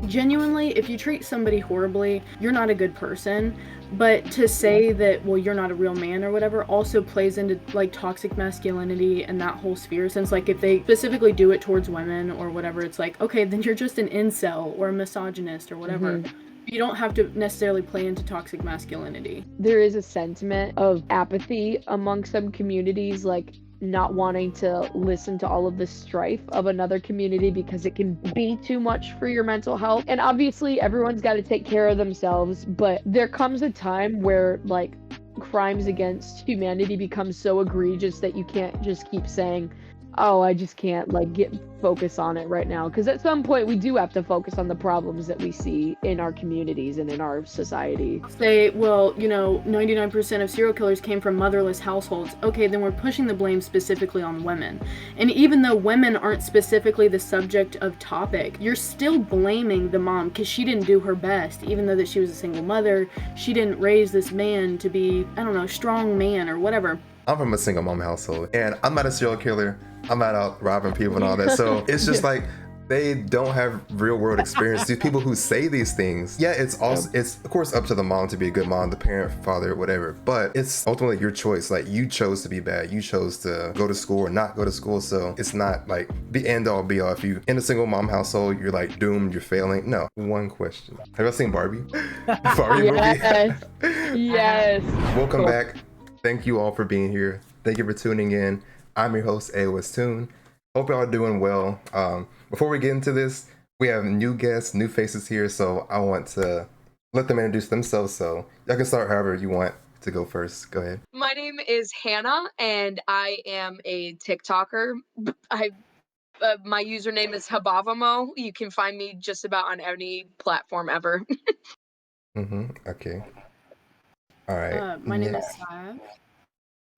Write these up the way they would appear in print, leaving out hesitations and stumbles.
genuinely, if you treat somebody horribly, you're not a good person. But to say that, well, you're not a real man or whatever, also plays into like toxic masculinity and that whole sphere. Since like if they specifically do it towards women or whatever, it's like, okay, then you're just an incel or a misogynist or whatever. You don't have to necessarily play into toxic masculinity. There is a sentiment of apathy among some communities, like not wanting to listen to all of the strife of another community because it can be too much for your mental health. And obviously, everyone's got to take care of themselves, but there comes a time where, like, crimes against humanity become so egregious that you can't just keep saying, oh, I just can't like get focus on it right now, because at some point we do have to focus on the problems that we see in our communities and in our society. Say, well, 99% of serial killers came from motherless households. Okay, then we're pushing the blame specifically on women. And even though women aren't specifically the subject of topic, you're still blaming the mom because she didn't do her best. Even though that she was a single mother, she didn't raise this man to be, I don't know, strong man or whatever. I'm from a single mom household, and I'm not a serial killer. I'm not out robbing people and all that. So it's just like they don't have real world experience. These people who say these things, yeah, it's also it's of course up to the mom to be a good mom, the parent, father, whatever. But it's ultimately your choice. Like you chose to be bad. You chose to go to school or not go to school. So it's not like the end all be all. If you in a single mom household, you're like doomed. You're failing. No. One question: have y'all seen Barbie? Barbie movie. Yes. Welcome back. Thank you all for being here. Thank you for tuning in. I'm your host, AOS Toon. Hope y'all are doing well. Before we get into this, we have new guests, new faces here, so I want to let them introduce themselves. So y'all can start however you want to go first. Go ahead. My name is Hannah, and I am a TikToker. My username is Habavamo. You can find me just about on any platform ever. Okay. All right. My name is Sav.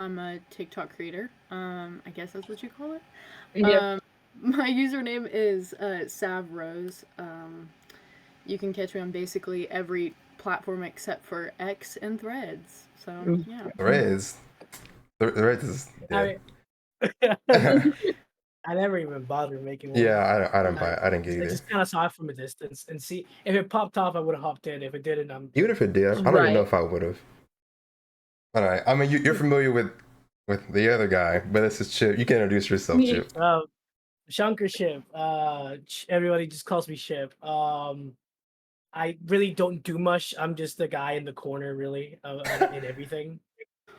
I'm a TikTok creator. I guess that's what you call it. Yep. My username is Savrose. You can catch me on basically every platform except for X and Threads. So yeah. Threads. Threads is. Yeah. I never even bothered making one. Yeah, I don't buy it. I didn't get I either. just kind of saw it from a distance and see if it popped off. I would have hopped in. If it didn't, even if it did, I don't even know if I would have. All right. I mean, you're familiar with the other guy, but this is Chip. You can introduce yourself, Chip. Shankar Ship. Everybody just calls me Ship. I really don't do much. I'm just the guy in the corner, really, in everything.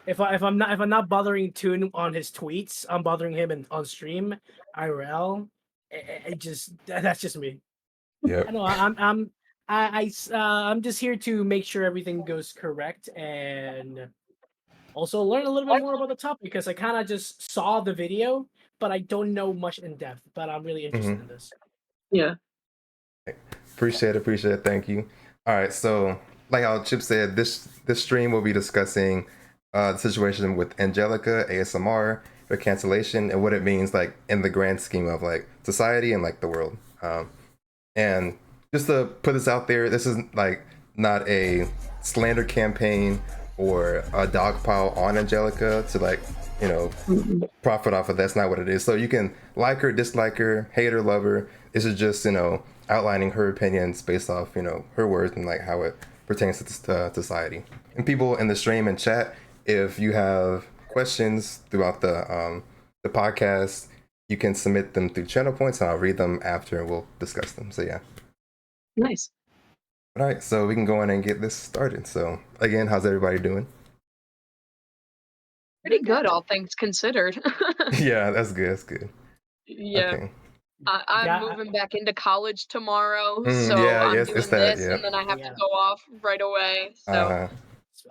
If I'm not bothering Toon on his tweets, I'm bothering him on stream, IRL. That's just me. Yeah. I know. I'm just here to make sure everything goes correct and also learn a little bit more about the topic because I kind of just saw the video, but I don't know much in depth. But I'm really interested in this. Yeah. Appreciate it. Thank you. All right. So, like how Chip said, this stream will be discussing the situation with Angelica, ASMR, her cancellation, and what it means, like in the grand scheme of like society and like the world. And just to put this out there, this is like not a slander campaign or a dogpile on Angelica to like, profit off of. That's not what it is. So you can like her, dislike her, hate her, love her. This is just, outlining her opinions based off, her words and like how it pertains to society. And people in the stream and chat, if you have questions throughout the podcast, you can submit them through channel points and I'll read them after and we'll discuss them. So yeah. Nice. All right, so we can go in and get this started. So again, how's everybody doing? Pretty good, all things considered. Yeah, that's good. That's good. Yeah. Okay. I'm moving back into college tomorrow, so I'm doing this, and then I have to go off right away. So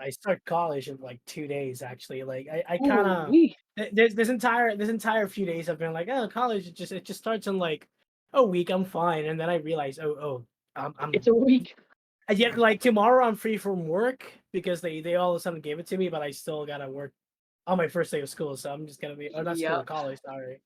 I start college in like 2 days. Actually, like I kind of this entire few days I've been like, oh, college it just starts in like a week. I'm fine, and then I realize, it's a week. And yet, like tomorrow I'm free from work because they all of a sudden gave it to me, but I still gotta work on my first day of school, so I'm just gonna be school, college. Sorry.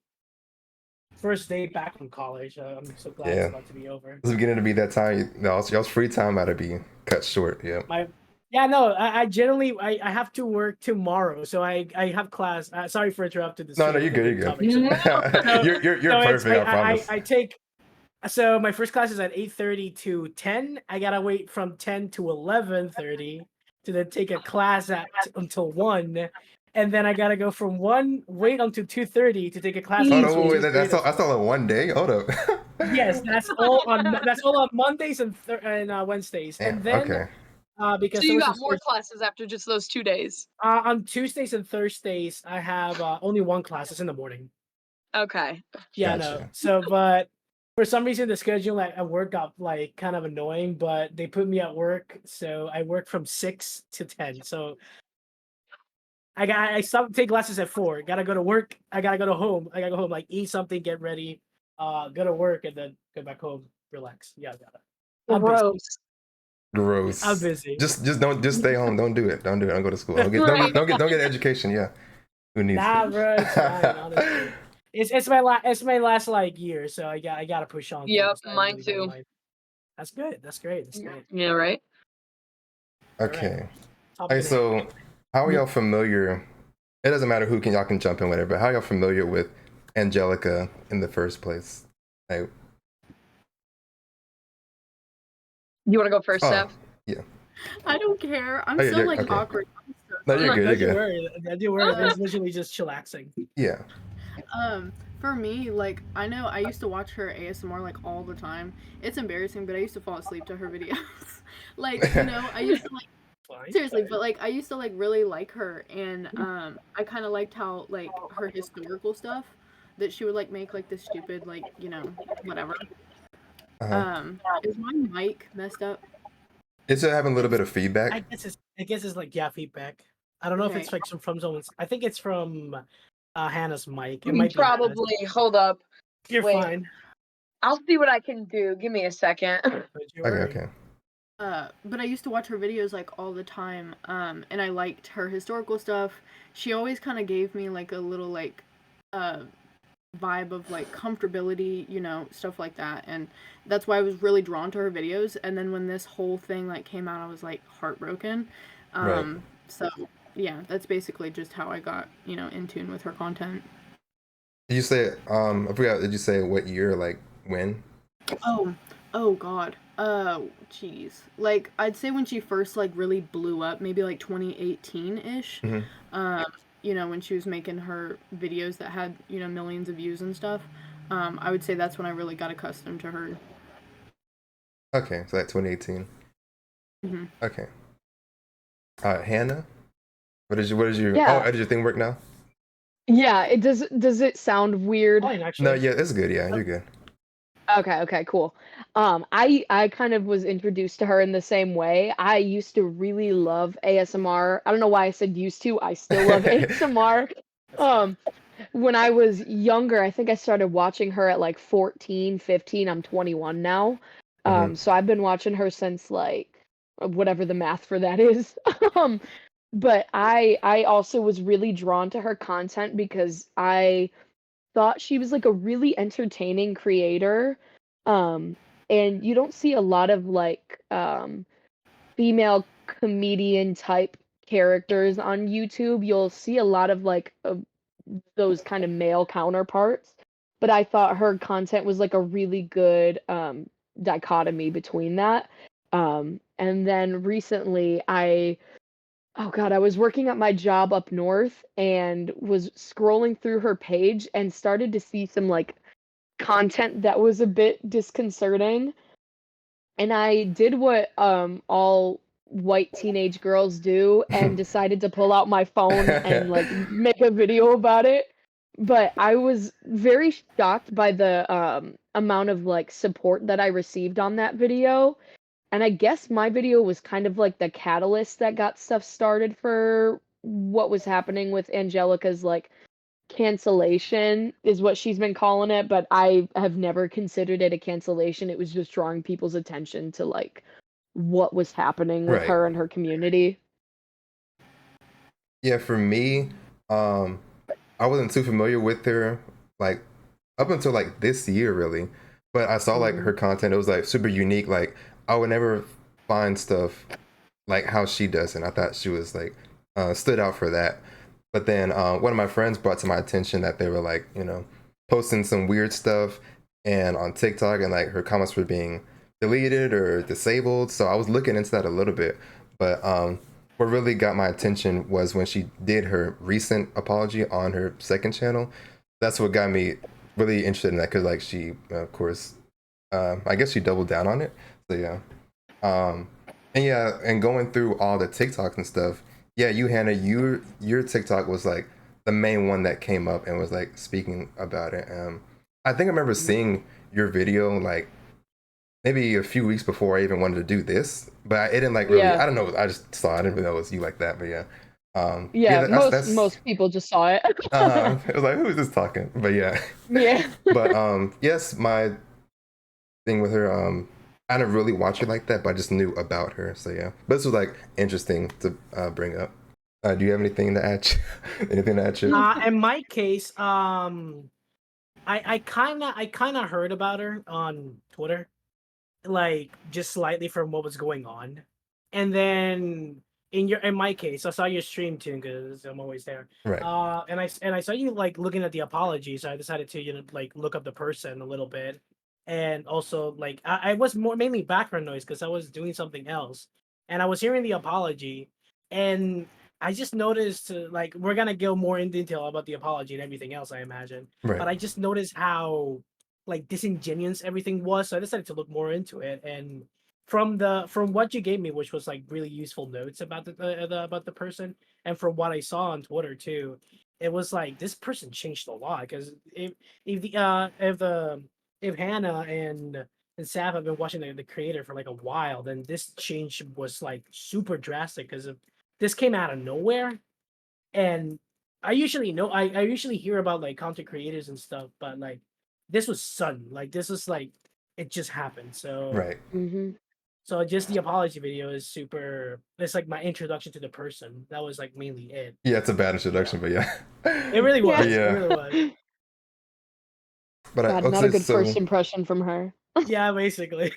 First day back from college. I'm so glad it's about to be over. It's beginning to be that time. Y'all's free time had to be cut short. Yeah. I generally I have to work tomorrow, so I have class. Sorry for interrupting this. No, you're good. You're good. You're perfect. I promise. So my first class is at 8:30 to 10. I gotta wait from 10 to 11:30 to then take a class until 1. And then I gotta go from 1, wait until 2:30 to take a class Oh again no, from wait, 2:30 to that's 4. all in one day. Hold up. Yes, that's all on Mondays and Wednesdays. Damn. And then Okay. because So you there was got some more classes after just those 2 days. on Tuesdays and Thursdays, I have only one class. It's in the morning. Okay. Yeah, no. Gotcha. So, but for some reason, the schedule at work got like kind of annoying. But they put me at work, so I work from 6 to 10. So I stopped take classes at 4. Gotta go to work. I gotta go to home. I gotta go home, like eat something, get ready, go to work, and then go back home, relax. Yeah, gotta. I'm busy. Gross. I'm Gross. busy. Just stay home. Don't do it. Don't do it. Don't go to school. Right. Don't get education. Yeah. Who needs Nah, it? bro, it's fine. Honestly, it's my last like year, so I gotta push on Yep, things. I mine really don't too. mind. That's good. That's great. That's great. Yeah, right. All right. Okay. Topic Hey, in hand. so how are y'all familiar? It doesn't matter who y'all can jump in, whatever. But how are y'all familiar with Angelica in the first place? Like, You want to go first, oh, Steph? yeah. I don't care. I'm Oh, yeah, so you're- like okay. awkward. I'm so No, you're sorry. good. You're Don't you good. worry. Don't you worry. This is literally just chillaxing. Yeah. For me, like I know I used to watch her ASMR like all the time. It's embarrassing, but I used to fall asleep to her videos. Like, I used to like Fine. seriously, but like I used to like really like her, and I kind of liked how like her historical stuff that she would like make like this stupid like whatever. Uh-huh. Is my mic messed up? It's having a little bit of I feedback. guess it's like feedback. I don't know if Okay. it's like from someone's. I think it's from Hannah's mic. It might be Probably. Hold up. You're Wait. fine. I'll see what I can do. Give me a second. Don't you worry. Okay. But I used to watch her videos like all the time, and I liked her historical stuff. She always kind of gave me like a little like vibe of like comfortability, stuff like that, and that's why I was really drawn to her videos. And then when this whole thing like came out, I was like heartbroken. Right. So yeah, that's basically just how I got in tune with her content. Did you say I forgot, did you say what year, like when? Oh God. Jeez. Like I'd say when she first like really blew up, maybe like 2018-ish. When she was making her videos that had, millions of views and stuff. I would say that's when I really got accustomed to her. Okay, so like 2018. Mhm. Okay. Hannah? What is your Yeah. how does your thing work now? Yeah, it does it sound weird? Fine, actually. No, yeah, it's good, yeah, you're good. Okay, cool. I kind of was introduced to her in the same way. I used to really love ASMR. I don't know why I said used to. I still love ASMR. When I was younger, I think I started watching her at like 14, 15. I'm 21 now. So I've been watching her since like whatever the math for that is. But I also was really drawn to her content because I thought she was like a really entertaining creator. Um, and you don't see a lot of like female comedian type characters on YouTube. You'll see a lot of like those kind of male counterparts. But I thought her content was like a really good dichotomy between that. And then recently oh God, I was working at my job up north and was scrolling through her page and started to see some like content that was a bit disconcerting. And I did what all white teenage girls do and decided to pull out my phone and like make a video about it. But I was very shocked by the amount of like support that I received on that video. And I guess my video was kind of like the catalyst that got stuff started for what was happening with Angelica's like cancellation is what she's been calling it, but I have never considered it a cancellation. It was just drawing people's attention to like what was happening with Right. her and her community. Yeah, for me, I wasn't too familiar with her like up until like this year really. But I saw like her content, it was like super unique. Like I would never find stuff like how she does, and I thought she was like stood out for that. But then one of my friends brought to my attention that they were like, posting some weird stuff, and on TikTok, and like her comments were being deleted or disabled. So I was looking into that a little bit, but what really got my attention was when she did her recent apology on her second channel. That's what got me really interested in that, because like she, of course, I guess she doubled down on it. So yeah, and yeah, and going through all the TikToks and stuff. Yeah, you Hannah, your TikTok was like the main one that came up and was like speaking about it. I think I remember seeing your video like maybe a few weeks before I even wanted to do this, but it didn't like really. Yeah. I don't know. I just saw. I didn't really know it was you like that, but yeah. Yeah, That's most people just saw it. it was like, who is this talking? But yeah. Yeah. But yes, my thing with her, I didn't really watch her like that, but I just knew about her. So yeah. But this was like interesting to bring up. Do you have anything to add? Anything to add? Chip? In my case, I kind of heard about her on Twitter, like just slightly from what was going on, and then in my case, I saw your stream too because I'm always there. Right. And I saw you like looking at the apology, so I decided to like look up the person a little bit, and also like I was more mainly background noise because I was doing something else, and I was hearing the apology, and I just noticed like we're gonna go more in detail about the apology and everything else, I imagine. Right. But I just noticed how like disingenuous everything was, so I decided to look more into it. And from what you gave me, which was like really useful notes about the person, and from what I saw on Twitter too, it was like this person changed a lot. Because if Hannah and Sav have been watching the creator for like a while, then this change was like super drastic because this came out of nowhere. And I usually hear about like content creators and stuff, but like this was sudden. Like this was like it just happened. So Right. Mm-hmm. so just the apology video is super. It's like my introduction to the person. That was like mainly it. Yeah, it's a bad introduction, but yeah. It really was. Yeah. It really was. But God, not a good first impression from her. Yeah, basically.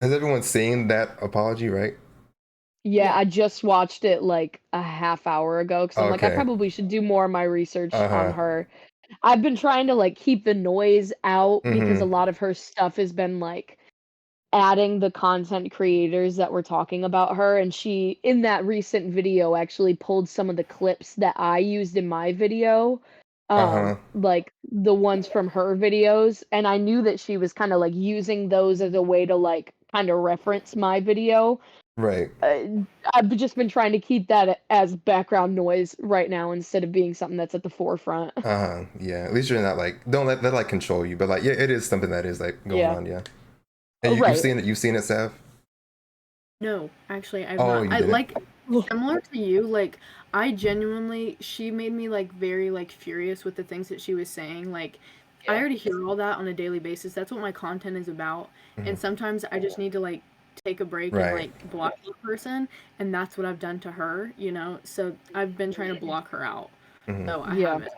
has everyone seen that apology, right? Yeah, I just watched it like a half hour ago because I'm like, I Okay. probably should do more of my research on Uh-huh. her. I've been trying to like keep the noise out because a Mm-hmm. lot of her stuff has been like adding the content creators that were talking about her, and she in that recent video actually pulled some of the clips that I used in my video, Uh-huh. like the ones from her videos, and I knew that she was kind of like using those as a way to like kind of reference my video. Right. I've just been trying to keep that as background noise right now instead of being something that's at the forefront. Yeah. At least you're not like, don't let that like control you. But like, yeah, it is something that is like going Yeah. on, yeah. And you've Right. seen it, Sav? No, actually, I've Oh, not. you I didn't? like similar to you. Like, I genuinely, she made me like very like furious with the things that she was saying. Like, I Yeah. already hear all that on a daily basis. That's what my content is about. And Mhm. sometimes I just need to like take a break and Right. like block the person, and that's what I've done to her. So I've been trying to block her out. Mhm. So I Yeah. haven't.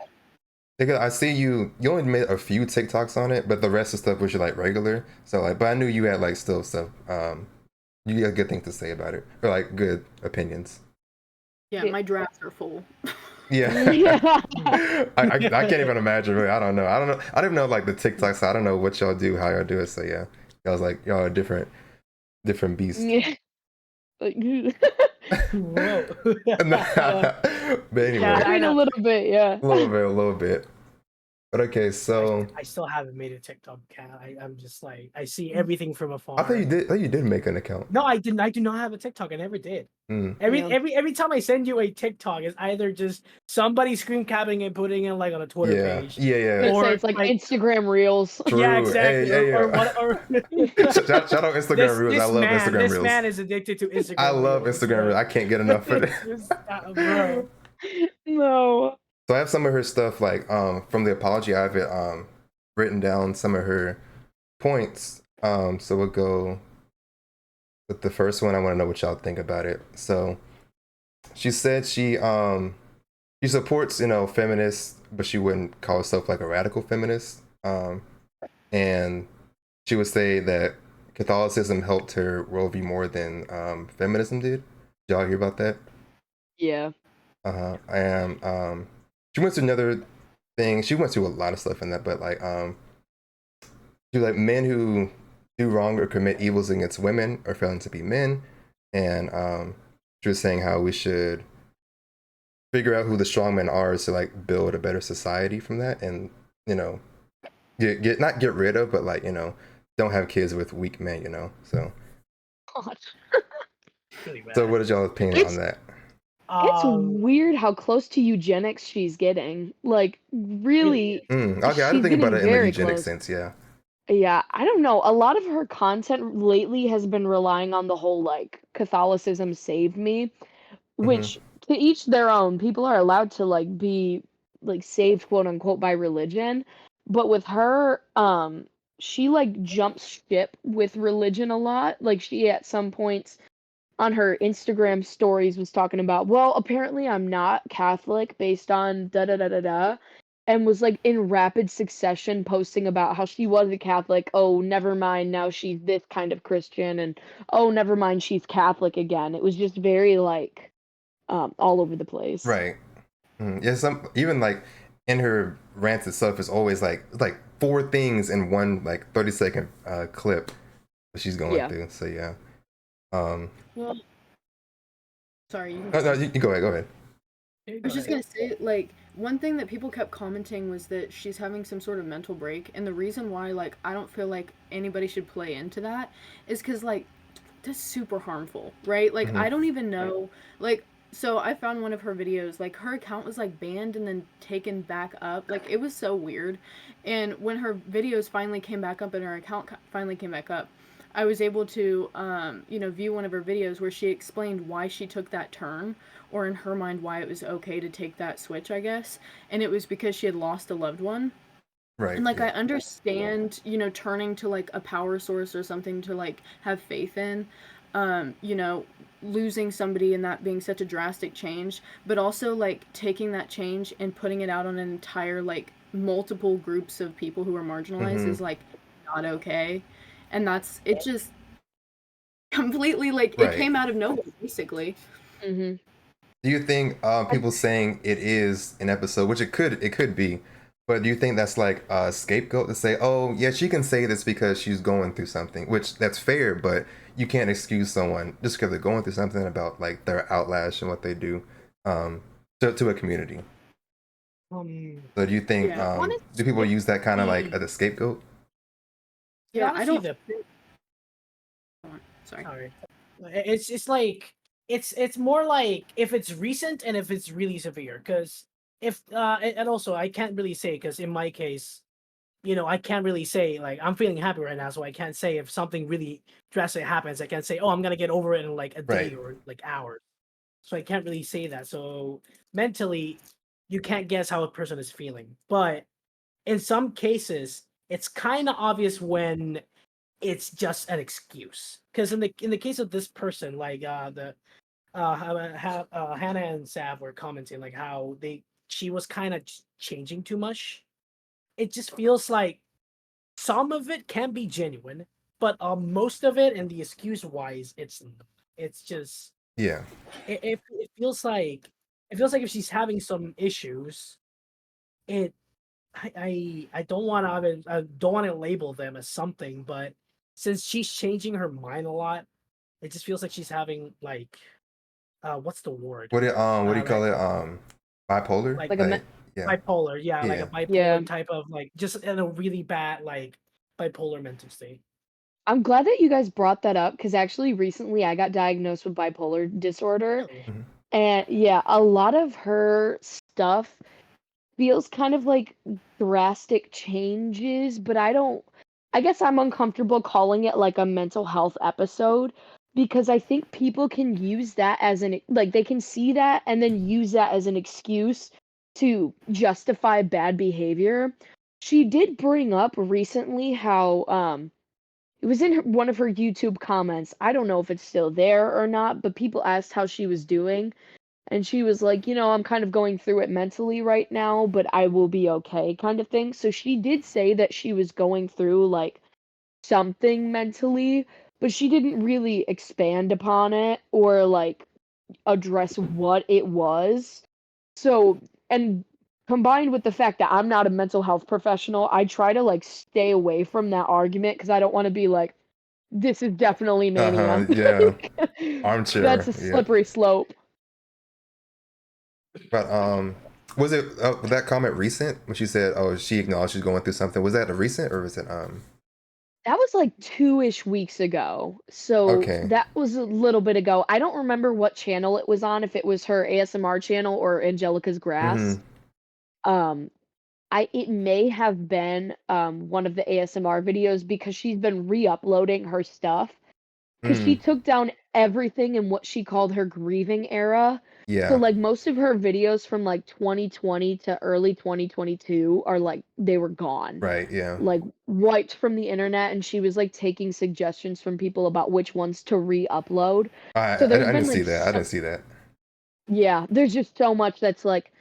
Because I see you only made a few TikToks on it, but the rest of stuff was your like regular. So like, but I knew you had like still stuff. You had good things to say about it, or like good opinions. Yeah, Yeah. my drafts are full. Yeah. Yeah. I can't even imagine. Really, I don't know. I don't even know like the TikToks. So I don't know what y'all do, how y'all do it. So yeah, I was like, y'all are different beast. Yeah. Like, Whoa. But anyway, Yeah, I mean, a little bit, yeah. a little bit. But okay, so I still haven't made a TikTok account. I'm just like I see everything from afar. I thought you did. I thought you did make an account. No, I didn't. I do not have a TikTok. I never did. Mm. Yeah. Every time I send you a TikTok, it's either just somebody screen capping and putting it like on a Twitter Yeah, page. yeah. I'd Or say it's like like- Instagram Reels. True. Yeah, exactly. Hey, or what? Or shout out Instagram Reels. I love Instagram This Reels. man is addicted to Instagram. I love Reels, Instagram bro. Reels. I can't get enough of it. Bro. No. So I have some of her stuff like from the apology. I have it written down some of her points. So we'll go with the first one. I want to know what y'all think about it. So she said she supports feminists, but she wouldn't call herself like a radical feminist. And she would say that Catholicism helped her worldview more than feminism did. Did y'all hear about that? Yeah. And she went to another thing. She went to a lot of stuff in that, but like do like men who do wrong or commit evils against women are failing to be men, and she was saying how we should figure out who the strong men are to like build a better society from that, and you know, get not get rid of, but like you know, don't have kids with weak men, you know. So, God. Really bad. so what is y'all's opinion on that? It's Um, weird how close to eugenics she's getting. Like, really, Okay, I didn't she's think about getting it in the very eugenic close. sense. Yeah. Yeah, I don't know. A lot of her content lately has been relying on the whole like Catholicism saved me, Hmm. which to each their own. People are allowed to like be like saved quote unquote by religion, but with her she like jumps ship with religion a lot. Like she at some points on her Instagram stories was talking about, well, apparently I'm not Catholic based on da da da da da, and was like in rapid succession posting about how she was a Catholic. Oh, never mind, now she's this kind of Christian, and oh, never mind, she's Catholic again. It was just very like all over the place. Right. Yeah. Some even like in her rants itself is always like it's like four things in one like 30-second clip that she's going Yeah. through. So yeah. Um. Well, sorry, you can No, go. you go ahead. Go ahead. I was just gonna say, like, one thing that people kept commenting was that she's having some sort of mental break, and the reason why, like, I don't feel like anybody should play into that is because, like, that's super harmful, right? Like, Mhm. I don't even know, like, so I found one of her videos, like, her account was, like, banned and then taken back up. Like, it was so weird. And when her videos finally came back up and her account finally came back up, I was able to, view one of her videos where she explained why she took that turn, or in her mind, why it was okay to take that switch, I guess. And it was because she had lost a loved one. Right. And like Yeah. I understand, turning to like a power source or something to like have faith in, losing somebody and that being such a drastic change, but also like taking that change and putting it out on an entire like multiple groups of people who are marginalized Hmm. is like not okay. And that's it just completely like it Right. came out of nowhere basically. Mm-hmm. Do you think people saying it is an episode, which it could be, but do you think that's like a scapegoat to say, oh yeah, she can say this because she's going through something, which that's fair, but you can't excuse someone just because they're going through something about like their outlash and what they do um, to a community. So do you think Yeah. do people use that kind of like honestly, as a scapegoat? Yeah, I honestly, don't. the Sorry. sorry, it's like it's more like if it's recent and if it's really severe. Because if and also I can't really say because in my case, I can't really say like I'm feeling happy right now, so I can't say if something really drastic happens. I can't say, oh, I'm gonna get over it in like a Right. day or like hours. So I can't really say that. So mentally, you can't guess how a person is feeling. But in some cases, it's kind of obvious when it's just an excuse. Because in the case of this person, like the Hannah and Sav were commenting like how she was kind of changing too much. It just feels like some of it can be genuine, but most of it and the excuse wise, it's just Yeah. it feels like if she's having some issues, it I don't want to label them as something, but since she's changing her mind a lot, it just feels like she's having like what's the word? What do you call Like it? Bipolar? like Like a Like yeah. bipolar, yeah, like a Yeah. yeah. bipolar type of like just in a really bad like bipolar mental state. I'm glad that you guys brought that up because actually recently I got diagnosed with bipolar disorder. Really? Mhm. And yeah, a lot of her stuff feels kind of like drastic changes, but I guess I'm uncomfortable calling it like a mental health episode because I think people can use that as like they can see that and then use that as an excuse to justify bad behavior. She did bring up recently how it was in one of her YouTube comments. I don't know if it's still there or not, but people asked how she was doing and she was like, I'm kind of going through it mentally right now, but I will be okay, kind of thing. So she did say that she was going through like something mentally, but she didn't really expand upon it or like address what it was. So, and combined with the fact that I'm not a mental health professional, I try to like stay away from that argument because I don't want to be like, this is definitely mania. Yeah. That's Armchair. a Yeah. slippery slope. But was it was that comment recent when she said, "Oh, she acknowledged she's going through something"? Was that a recent or was it That was like 2-ish weeks ago. So Okay. that was a little bit ago. I don't remember what channel it was on, if it was her ASMR channel or Angelica's Grass. Mm-hmm. Um, it may have been one of the ASMR videos because she's been re-uploading her stuff because she Mm. took down everything in what she called her grieving era. So Yeah. like most of her videos from like 2020 to early 2022 are like they were gone. Right. Yeah. Like wiped from the internet, and she was like taking suggestions from people about which ones to re-upload. So I there's didn't been see like that. I didn't see that. yeah, there's just so much that's like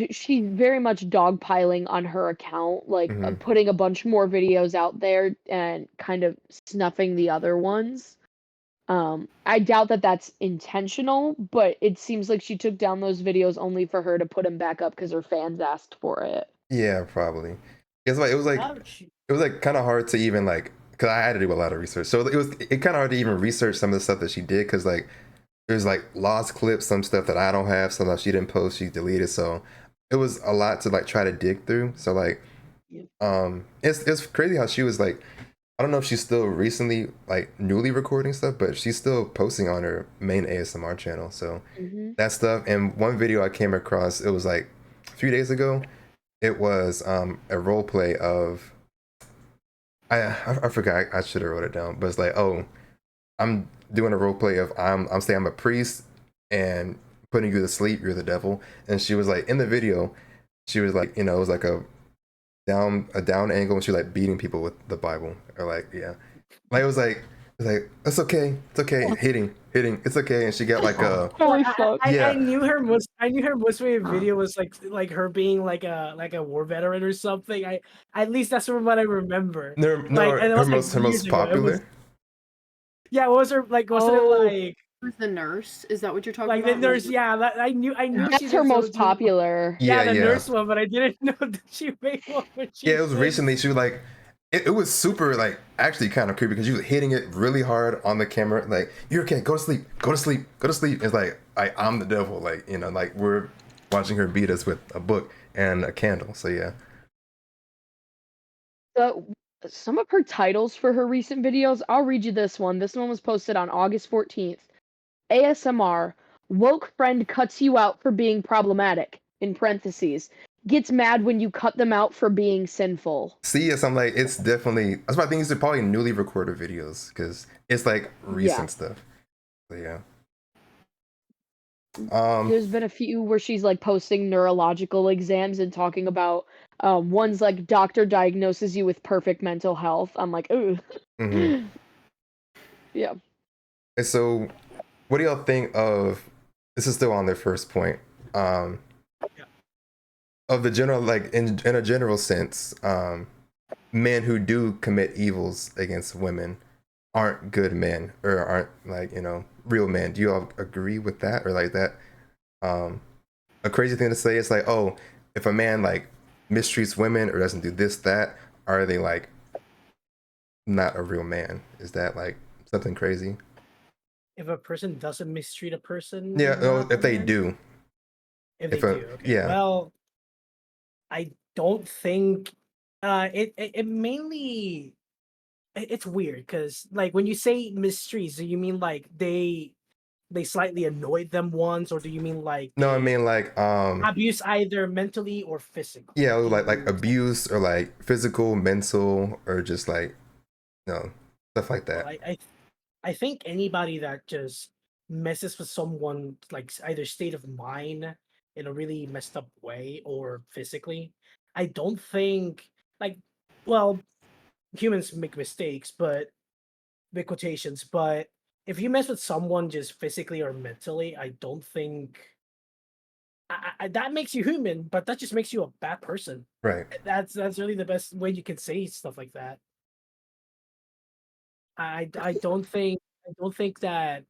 she's very much dogpiling on her account, like Mm-hmm. putting a bunch more videos out there and kind of snuffing the other ones. I doubt that that's intentional, but it seems like she took down those videos only for her to put them back up because her fans asked for it. Yeah, probably. It's like Ouch. it was like kind of hard to even like because I had to do a lot of research, so it kind of hard to even research some of the stuff that she did because like there's like lost clips, some stuff that I don't have, some that she didn't post, she deleted. So it was a lot to like try to dig through. So like Yep. it's crazy how she was like I don't know if she's still recently like newly recording stuff, but she's still posting on her main ASMR channel. So Hmm. that stuff. And one video I came across, it was like a few days ago. It was a role play of I forgot, I should have wrote it down, but it's like, oh, I'm doing a role play of I'm saying I'm a priest and putting you to sleep, you're the devil. And she was like in the video, she was like, it was like a down angle and she was like beating people with the Bible. Or like, yeah. Like it was like, it's okay, hitting, it's okay. And she got like a Holy I, fuck. I, yeah. I knew her most recent video was like her being like a war veteran or something. At least that's from what I remember. Like, and it was like Her years most ago. It was popular. yeah. What was her like? Wasn't it Oh, like Who's the nurse? Is that what you're talking like the about? nurse? Yeah, I knew she that's her did most so. popular. Yeah, Yeah, the yeah. nurse one, but I didn't know that she made one when Yeah, she it was said. recently. She was like, it was super like actually kind of creepy because she was hitting it really hard on the camera. Like, you're okay, go to sleep, go to sleep, go to sleep. It's like I'm the devil. Like like we're watching her beat us with a book and a candle. So yeah. So some of her titles for her recent videos, I'll read you this one. This one was posted on August 14th. ASMR, woke friend cuts you out for being problematic, in parentheses, gets mad when you cut them out for being sinful. See, yes, I'm like, it's definitely. That's why I think these are probably newly recorded videos because it's like Yeah. recent stuff. So yeah. There's been a few where she's like posting neurological exams and talking about one's like doctor diagnoses you with perfect mental health. I'm like, ooh. Mm-hmm. Yeah. And so, what do y'all think of? This is still on their first point. Of the general, like in a general sense, men who do commit evils against women aren't good men or aren't like real men. Do you all agree with that or like that? A crazy thing to say is like, oh, if a man like mistreats women or doesn't do this that, are they like not a real man? Is that like something crazy? If a person doesn't mistreat a person, Yeah, they're no, not if a they man? do, If they if a do, okay. yeah, Well, I don't think it mainly it's weird because like when you say mistreats, do you mean like they slightly annoyed them once, or do you mean like no, I they mean like abuse either mentally or physically? yeah, Do like you abuse or like physical, mental, or just like stuff like well, that. I think anybody that just messes with someone like either state of mind in a really messed up way or physically, I don't think like well, humans make mistakes, but big quotations, but if you mess with someone just physically or mentally, I don't think that makes you human, but that just makes you a bad person. Right. That's really the best way you can say stuff like that. I don't think that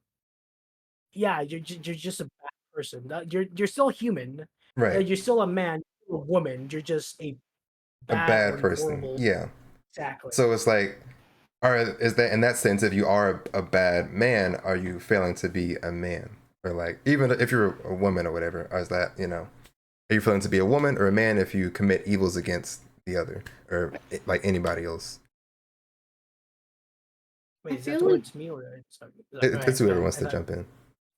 yeah, you're just a bad person. You're still human. Right. You're still a man. you're a woman, you're just a a bad bad or you're person. horrible. Yeah. Exactly. So it's like, is that in that sense, if you are a bad man, are you failing to be a man? Or like, even if you're a woman or whatever, or is that, are you failing to be a woman or a man if you commit evils against the other or like anybody else? Wait, I is that feel like towards me or sorry? Go It's ahead. Go whoever ahead. wants to jump in.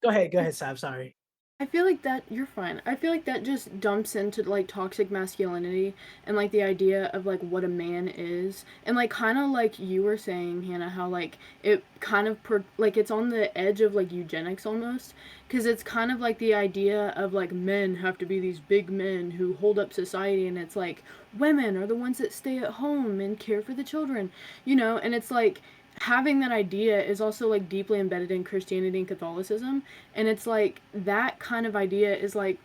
Go ahead, Sav. Sorry. I feel like that you're fine. I feel like that just dumps into like toxic masculinity and like the idea of like what a man is. And like kind of like you were saying, Hannah, how like it kind of like it's on the edge of like eugenics almost, cuz it's kind of like the idea of like men have to be these big men who hold up society, and it's like women are the ones that stay at home and care for the children, and it's like having that idea is also like deeply embedded in Christianity and Catholicism. And it's like that kind of idea is like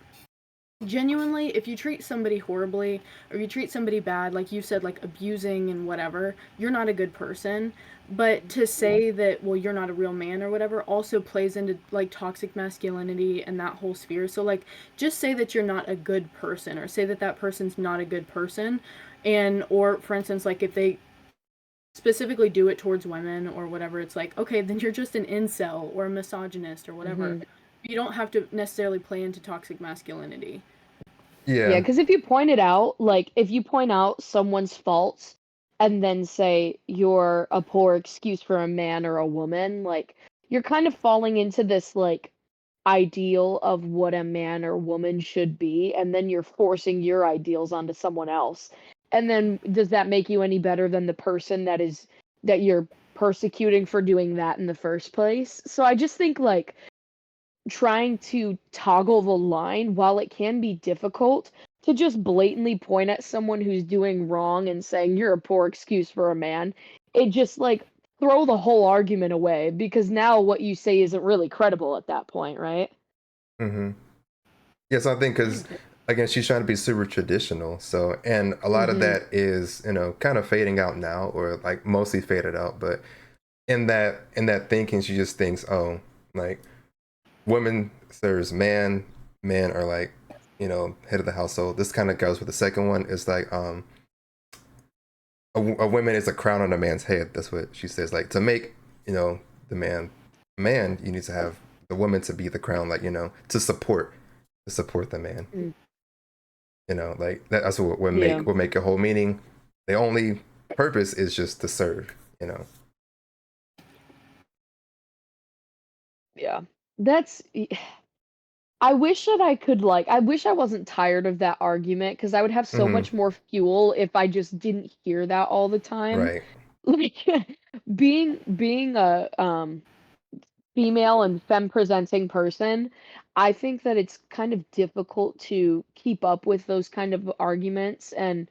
genuinely, if you treat somebody horribly or you treat somebody bad, like you said, like abusing and whatever, you're not a good person. But to say that, well, you're not a real man or whatever, also plays into like toxic masculinity and that whole sphere. So like just say that you're not a good person, or say that that person's not a good person. And or for instance, like if they specifically do it towards women or whatever, it's like, okay, then you're just an incel or a misogynist or whatever. Mhm. You don't have to necessarily play into toxic masculinity. Yeah, Yeah. because if you point out someone's faults and then say you're a poor excuse for a man or a woman, like you're kind of falling into this like ideal of what a man or woman should be, and then you're forcing your ideals onto someone else. And then does that make you any better than the person that you're persecuting for doing that in the first place? So I just think like trying to toggle the line, while it can be difficult, to just blatantly point at someone who's doing wrong and saying you're a poor excuse for a man, it just like throw the whole argument away, because now what you say isn't really credible at that point, right? Mm-hmm. Yes, I think because again, she's trying to be super traditional. So, and a lot of Mhm. that is, kind of fading out now, or like mostly faded out. But in that thinking, she just thinks, oh, like women serves man, men are like, head of the household. This kind of goes with the second one. It's like, a woman is a crown on a man's head. That's what she says. Like to make, the man, you need to have the woman to be the crown, like, to support the man. Mm. Like that's what would Yeah. make a whole meaning. The only purpose is just to serve. Yeah. That's I wish that I wish I wasn't tired of that argument, because I would have so Hmm. much more fuel if I just didn't hear that all the time. Right. Like being a female and femme presenting person, I think that it's kind of difficult to keep up with those kind of arguments. And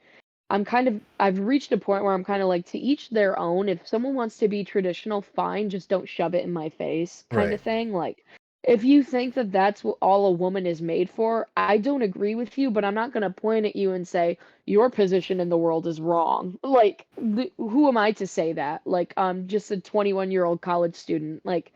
I've reached a point where I'm kind of like, to each their own. If someone wants to be traditional, fine, just don't shove it in my face, kind Right. of thing. Like, if you think that that's what all a woman is made for, I don't agree with you, but I'm not going to point at you and say your position in the world is wrong. Like, who am I to say that? Like, I'm just a 21-year-old college student. Like,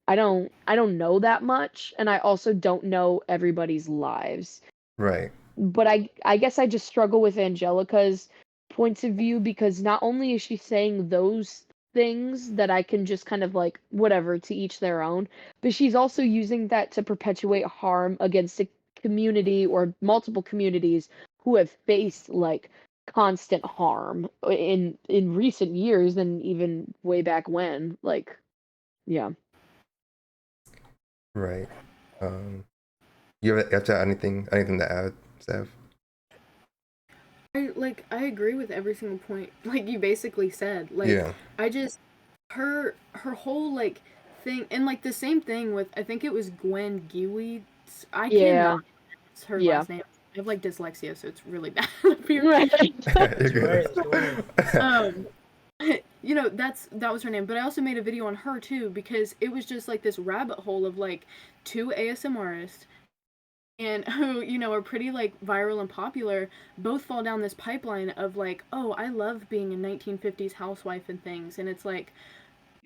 I don't know that much, and I also don't know everybody's lives. Right. But I guess I just struggle with Angelica's points of view, because not only is she saying those things that I can just kind of like whatever, to each their own, but she's also using that to perpetuate harm against a community or multiple communities who have faced like constant harm in recent years, and even way back when. Like, yeah. Right. Um, you have to add anything to add, Steph? I agree with every single point like you basically said. Like Yeah. I just her whole like thing, and like the same thing with, I think it was Gwen Giwitz. I Yeah. cannot pronounce her Yeah. last name. I have like dyslexia, so it's really bad up here. Right. You're That's good. right. That's right. Um that was her name, but I also made a video on her too, because it was just like this rabbit hole of like two ASMRists and who, are pretty like viral and popular, both fall down this pipeline of like, oh, I love being a 1950s housewife and things. And it's like,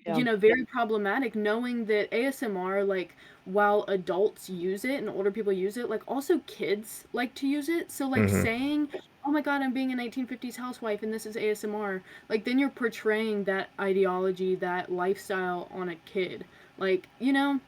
Yeah. very problematic, knowing that ASMR, like, while adults use it and older people use it, like, also kids like to use it. So, like, Mm-hmm. saying, oh my God, I'm being a 1950s housewife and this is ASMR, like, then you're portraying that ideology, that lifestyle on a kid. Like, I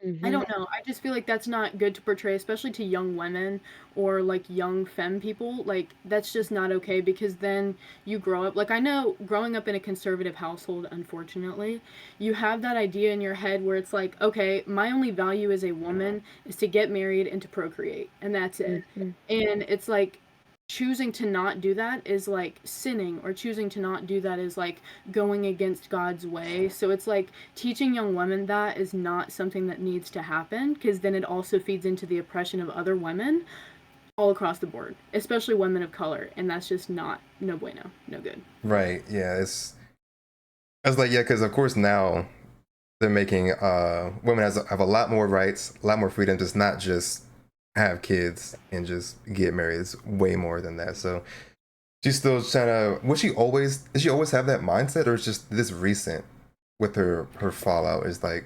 Hmm. don't know. I just feel like that's not good to portray, especially to young women or like young femme people. Like, that's just not okay because then you grow up. Like, I know growing up in a conservative household, unfortunately, you have that idea in your head where it's like, okay, my only value as a woman is to get married and to procreate, and that's it. Hmm. And it's like, choosing to not do that is like sinning, or choosing to not do that is like going against God's way. So it's like teaching young women that is not something that needs to happen, because then it also feeds into the oppression of other women all across the board, especially women of color, and that's just not no bueno, no good. Right. Yeah. I was like, yeah, because of course now they're making women have a lot more rights, a lot more freedom, just not just have kids and just get married. It's way more than that. So she's still trying to. Did she always have that mindset, or is just this recent with her fallout? Is like,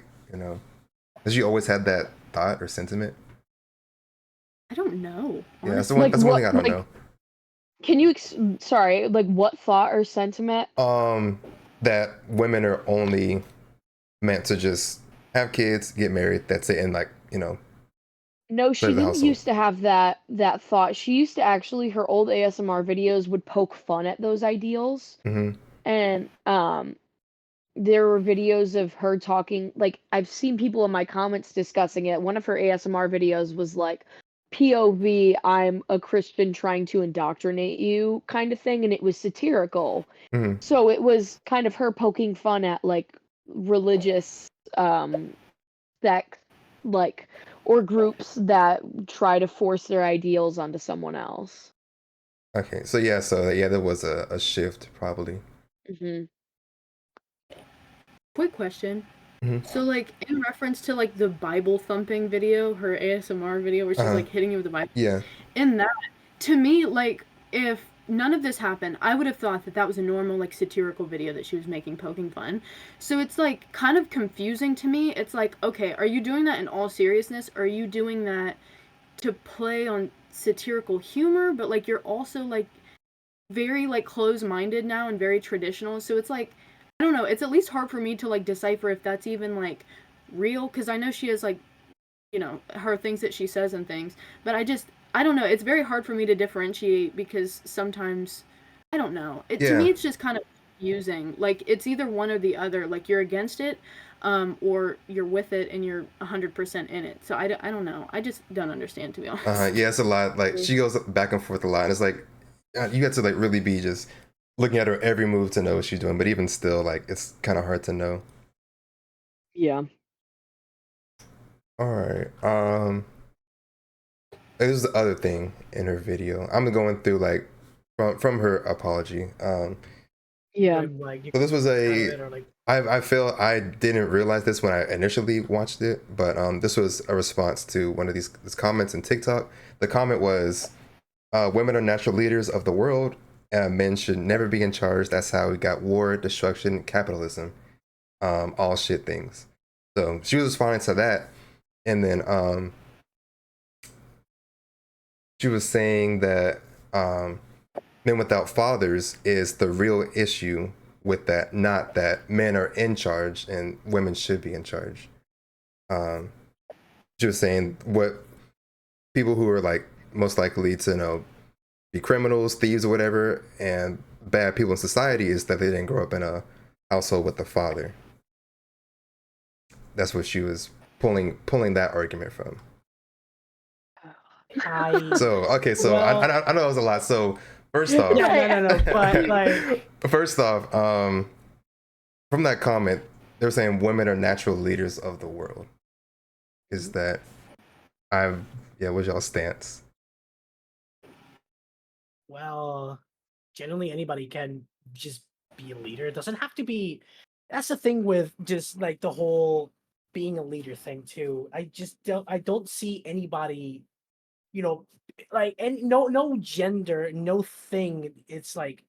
has she always had that thought or sentiment? I don't know, Yeah, that's the honestly. one. Like That's the one what? thing I don't Like, know. can you? Sorry. Like what thought or sentiment? Um, that women are only meant to just have kids, get married. That's it, and like No, she serve the didn't household. used to have that thought. She used to actually, her old ASMR videos would poke fun at those ideals. Hmm. And there were videos of her talking, like I've seen people in my comments discussing it. One of her ASMR videos was like POV, I'm a Christian trying to indoctrinate you kind of thing, and it was satirical. Hmm. So it was kind of her poking fun at like religious sects, like, or groups that try to force their ideals onto someone else. Okay, so yeah, there was a shift probably. Hmm. Quick question. Hmm. So, like, in reference to like the Bible thumping video, her ASMR video where she's Uh-huh. like hitting you with the Bible, Yeah. in that, to me, like, if none of this happened, I would have thought that that was a normal, like, satirical video that she was making, poking fun. So it's, like, kind of confusing to me. It's like, okay, are you doing that in all seriousness? Or are you doing that to play on satirical humor? But, like, you're also, like, very, like, close-minded now and very traditional. So it's, like, I don't know. It's at least hard for me to, like, decipher if that's even, like, real. Because I know she has, like, her things that she says and things. But I don't know. It's very hard for me to differentiate because sometimes, I don't know. To Yeah. me, it's just kind of confusing. Like, it's either one or the other. Like, you're against it, or you're with it and you're 100% in it. So I don't know. I just don't understand, to be honest. Yeah, it's a lot. Like she goes back and forth a lot. And it's like you have to like really be just looking at her every move to know what she's doing. But even still, like it's kind of hard to know. Yeah. All right. This is the other thing in her video. I'm going through like from her apology. Yeah. Like, you So this was out of a it or like, I feel I didn't realize this when I initially watched it, but this was a response to one of these comments in TikTok. The comment was, "Women are natural leaders of the world. Men should never be in charge. That's how we got war, destruction, capitalism, all shit things." So she was responding to that, and then she was saying that men without fathers is the real issue with that, not that men are in charge and women should be in charge. Um, she was saying what people who are like most likely to be criminals, thieves, or whatever, and bad people in society is that they didn't grow up in a household with a father. That's what she was pulling that argument from. I So okay, so well, I know it was a lot. So first off, yeah, no, but like, first off, from that comment, they're saying women are natural leaders of the world. Is that yeah, what's y'all stance? well, generally anybody can just be a leader. It doesn't have to be. That's the thing with just like the whole being a leader thing too. I don't see anybody, you know, like, and no gender, no thing. It's like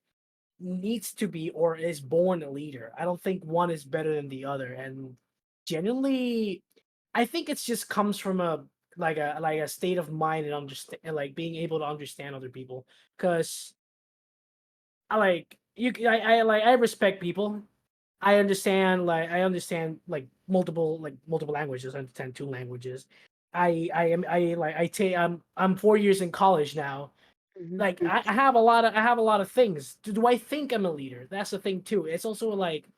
needs to be or is born a leader. I don't think one is better than the other. And genuinely, I think it's just comes from a state of mind and understand, like being able to understand other people. Because I respect people. I understand multiple languages. I understand two languages. I'm 4 years in college now. Mhm. Like I have a lot of things. Do I think I'm a leader? That's the thing too. It's also like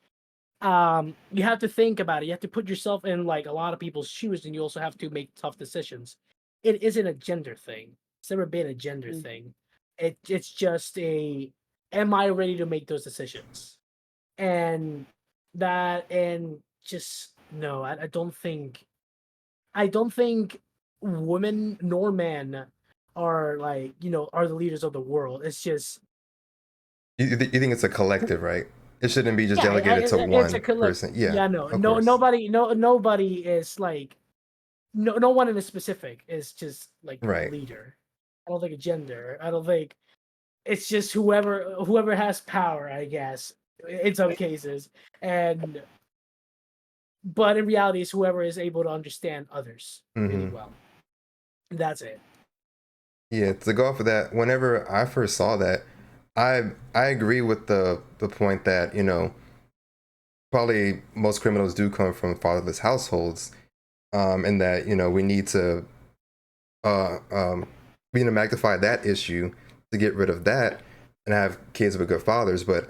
you have to think about it. You have to put yourself in like a lot of people's shoes, and you also have to make tough decisions. It isn't a gender thing. It's never been a gender Mhm. thing. It's just a am I ready to make those decisions? And just no, I don't think women nor men are are the leaders of the world. It's just You think it's a collective, right? It shouldn't be just yeah, delegated to it's a one collect. person. Yeah, Yeah, no, of no, course. nobody is like no one in a specific is just like a Right. leader. I don't think a gender. I don't think it's just whoever has power, I guess, in some cases, and but in reality, it's whoever is able to understand others really Hmm. well. That's it. Yeah, to go off of that, whenever I first saw that, I agree with the point that, probably most criminals do come from fatherless households, and that, we need to uh um magnify that issue to get rid of that and have kids with good fathers. But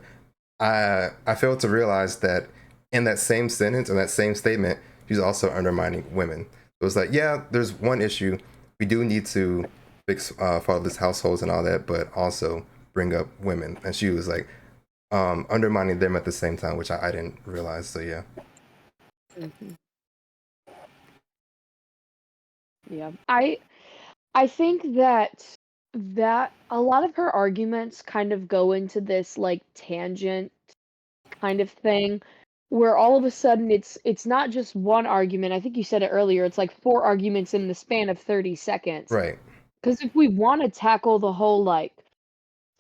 I failed to realize that in that same sentence and that same statement, she's also undermining women. So it's like, yeah, there's one issue. We do need to fix fatherless households and all that, but also bring up women. And she was like undermining them at the same time, which I didn't realize. So yeah. Mhm. Yeah. I think that a lot of her arguments kind of go into this like tangent kind of thing where all of a sudden it's not just one argument. I think you said it earlier. It's like four arguments in the span of 30 seconds. Right. Because if we want to tackle the whole like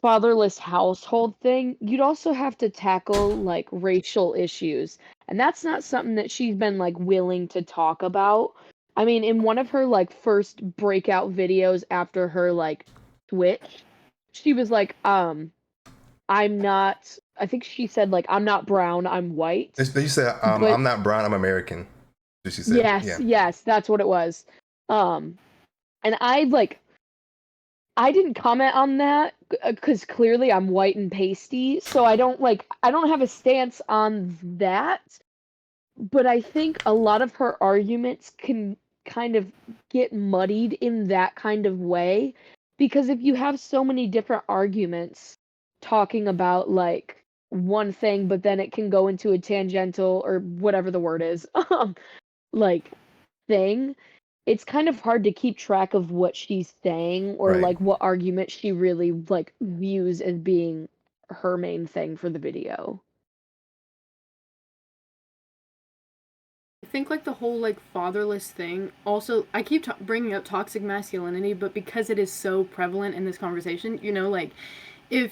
fatherless household thing, you'd also have to tackle like racial issues. And that's not something that she's been like willing to talk about. I mean, in one of her like first breakout videos after her like Twitch, she was like, I'm not, I think she said like I'm not brown, I'm white. You said But I'm not brown, I'm American. She said, yes, yeah. yes, that's what it was. Um and I didn't comment on that because clearly I'm white and pasty, so I don't have a stance on that. But I think a lot of her arguments can kind of get muddied in that kind of way because if you have so many different arguments talking about like one thing, but then it can go into a tangential or whatever the word is, like thing, it's kind of hard to keep track of what she's saying or Right. like what argument she really like views as being her main thing for the video. I think like the whole like fatherless thing. Also, I keep bringing up toxic masculinity, but because it is so prevalent in this conversation, like if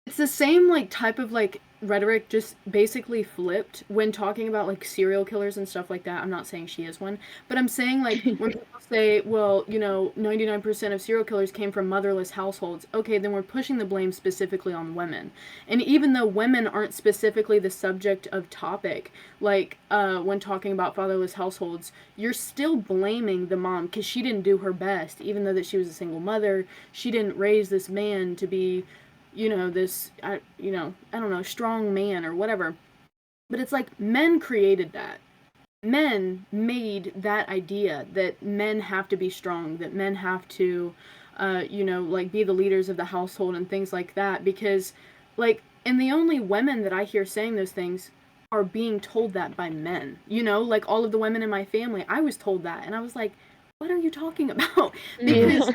it's the same like type of like rhetoric just basically flipped when talking about like serial killers and stuff like that. I'm not saying she is one, but I'm saying like when people say, well, 99% of serial killers came from motherless households. Okay, then we're pushing the blame specifically on women. And even though women aren't specifically the subject of topic, like when talking about fatherless households, you're still blaming the mom because she didn't do her best, even though that she was a single mother. She didn't raise this man to be I don't know, strong man or whatever. But it's like men created that. Men made that idea that men have to be strong, that men have to, like be the leaders of the household and things like that. Because, like, and the only women that I hear saying those things are being told that by men. Like all of the women in my family, I was told that. And I was like, what are you talking about? Because Yeah.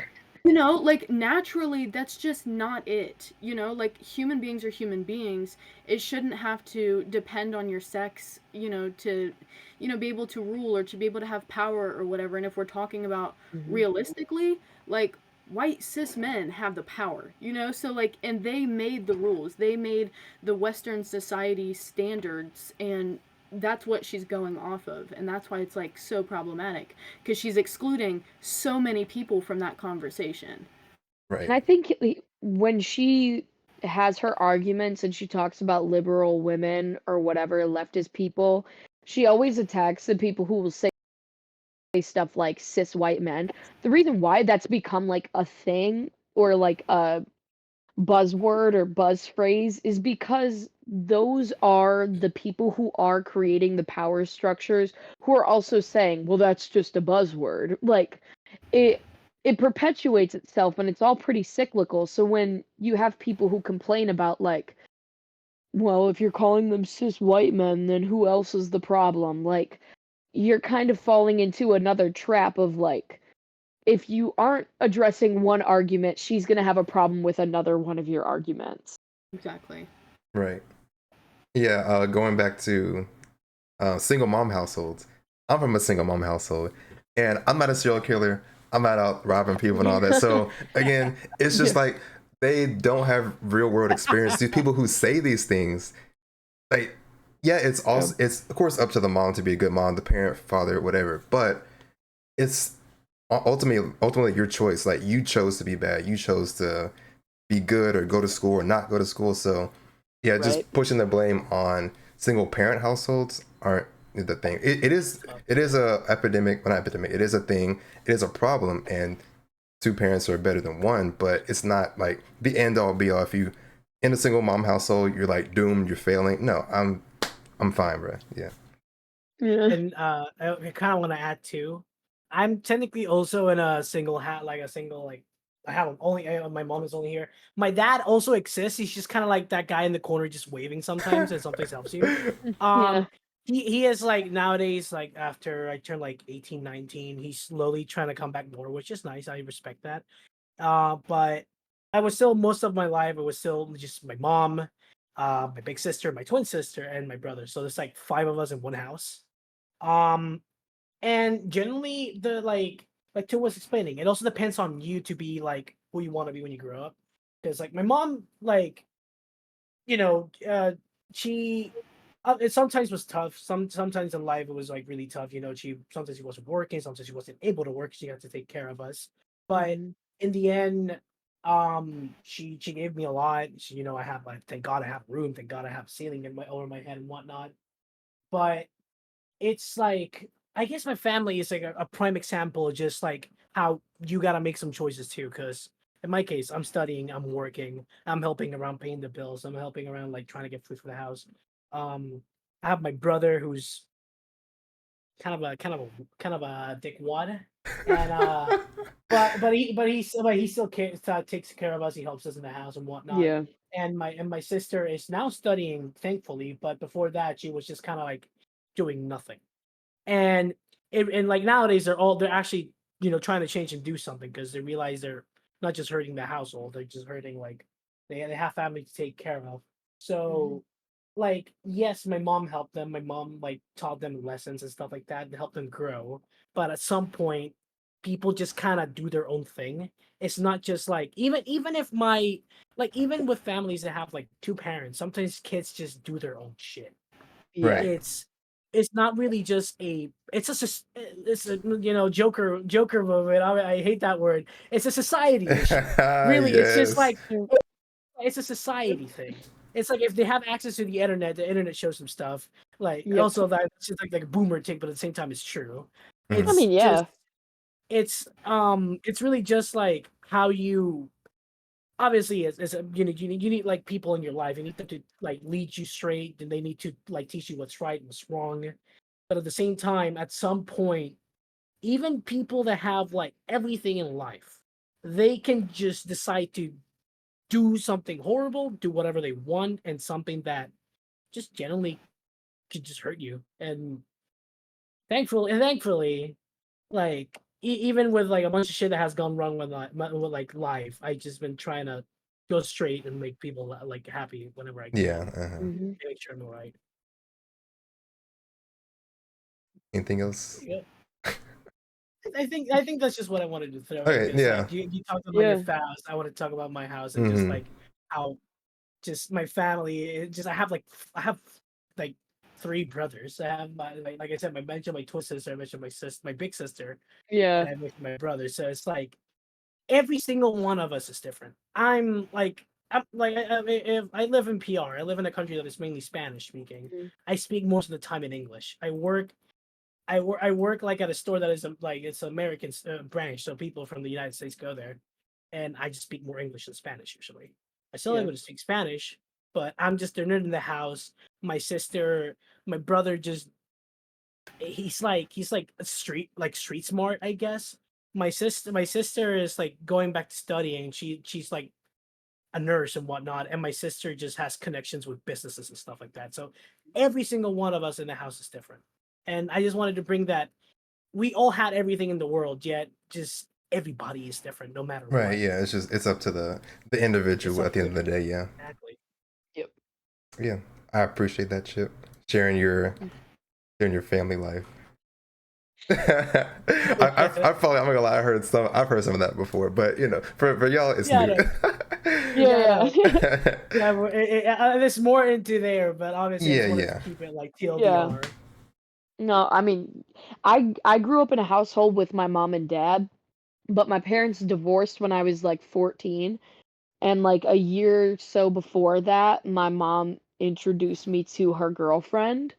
like naturally, that's just not it. Like human beings are human beings. It shouldn't have to depend on your sex, to, be able to rule or to be able to have power or whatever. And if we're talking about Mhm. realistically, like white cis men have the power, you know? So, like, and they made the rules, they made the Western society standards, and that's what she's going off of. And that's why it's like so problematic, because she's excluding so many people from that conversation. Right. And I think when she has her arguments and she talks about liberal women or whatever leftist people, she always attacks the people who will say stuff like cis white men. The reason why that's become like a thing or like a buzzword or buzz phrase is because those are the people who are creating the power structures who are also saying, well, that's just a buzzword. Like it it perpetuates itself and it's all pretty cyclical. So when you have people who complain about like, well, if you're calling them cis white men, then who else is the problem? Like you're kind of falling into another trap of like if you aren't addressing one argument, she's going to have a problem with another one of your arguments. Exactly. Right. Yeah. Going back to single mom households. I'm from a single mom household, and I'm not a serial killer. I'm not out robbing people and all that. So again, it's just like they don't have real world experience. These people who say these things, like, yeah, it's also it's of course up to the mom to be a good mom, the parent, father, whatever. But it's ultimately your choice. Like you chose to be bad. You chose to be good or go to school or not go to school. So yeah, just pushing the blame on single parent households aren't the thing. It is a epidemic, well, not epidemic. It is a thing. It is a problem, and two parents are better than one. But it's not like the end all be all. If you in a single mom household, you're like doomed. You're failing. No, I'm fine, bro. Yeah. And I kind of want to add too. I'm technically also in a single like I have only my mom is only here. My dad also exists. He's just kind of like that guy in the corner, just waving sometimes, and sometimes helps you. Yeah. He is like nowadays, like after I turned like 18, 19, he's slowly trying to come back more, which is nice. I respect that. But I was still most of my life. It was still just my mom, my big sister, my twin sister, and my brother. So there's like 5 of us in one house. Um, and generally the like Tu was explaining, it also depends on you to be like who you want to be when you grow up. Because like my mom, like you know, she it sometimes was tough. Sometimes in life it was like really tough. You know, she wasn't working, sometimes she wasn't able to work. She had to take care of us. But in the end, she gave me a lot. She, you know, I have like thank God I have room, thank God I have a ceiling in my over my head and whatnot. But it's like I guess my family is like a prime example of just like how you gotta make some choices too. Because in my case, I'm studying, I'm working, I'm helping around paying the bills, I'm helping around like trying to get food for the house. Um, I have my brother who's kind of a dickwad, and but he still takes care of us. He helps us in the house and whatnot. Yeah. And my sister is now studying, thankfully. But before that, she was just kind of like doing nothing. And and like nowadays they're actually trying to change and do something because they realize they're not just hurting the household, they're just hurting like they have family to take care of. So like yes, my mom helped them, my mom like taught them lessons and stuff like that to help them grow, but at some point people just kind of do their own thing. It's not just like even if my like even with families that have like two parents, sometimes kids just do their own shit. Yeah. Right. It's not really just it's just it's a Joker moment. I hate that word. It's a society issue. Really, it's just Yes. like it's a society thing. It's like if they have access to the internet shows them stuff. Like Yep. also that's just like a boomer take, but at the same time it's true. I It's mean, just yeah. it's really just like how you obviously as a, you need like people in your life. You need them to like lead you straight, and they need to like teach you what's right and what's wrong. But at the same time, at some point, even people that have like everything in life, they can just decide to do something horrible, do whatever they want, and something that just generally could just hurt you. And thankfully, like even with like a bunch of shit that has gone wrong with like life, I just been trying to go straight and make people like happy whenever I can. Yeah. Make sure I'm alright. Anything else? Yeah. I think that's just what I wanted to throw in Okay, because yeah. like you talked about your Yeah. house. I want to talk about my house and just Hmm. like how just my family. I have like three brothers. I have like I said, I mentioned my twin sister. I mentioned my sister, my big sister, and Yeah. I mentioned my brother. So it's like every single one of us is different. If I live in PR, I live in a country that is mainly Spanish speaking. Mhm. I speak most of the time in English. I work like at a store that is like it's American branch, so people from the United States go there, and I just speak more English than Spanish usually. I still Yeah. able to speak Spanish, but I'm just they're not in the house. My sister, my brother, just he's like a street smart, I guess. My sister is like going back to studying. She's like a nurse and whatnot, and my sister just has connections with businesses and stuff like that. So every single one of us in the house is different, and I just wanted to bring that we all had everything in the world, yet just everybody is different no matter Right, what. yeah. It's up to the It's individual up at the to end of the day. Yeah, exactly. Yep. yeah. I appreciate that, Chip. Sharing your family life. I probably I'm not gonna lie. I've heard some of that before, but for y'all, it's Yeah, I new. know. Yeah. Yeah, there's more into there, but obviously I Yeah, just wanted to yeah. keep it like Yeah. TLDR. No, I mean, I grew up in a household with my mom and dad, but my parents divorced when I was like 14, and like a year or so before that, my mom introduced me to her girlfriend.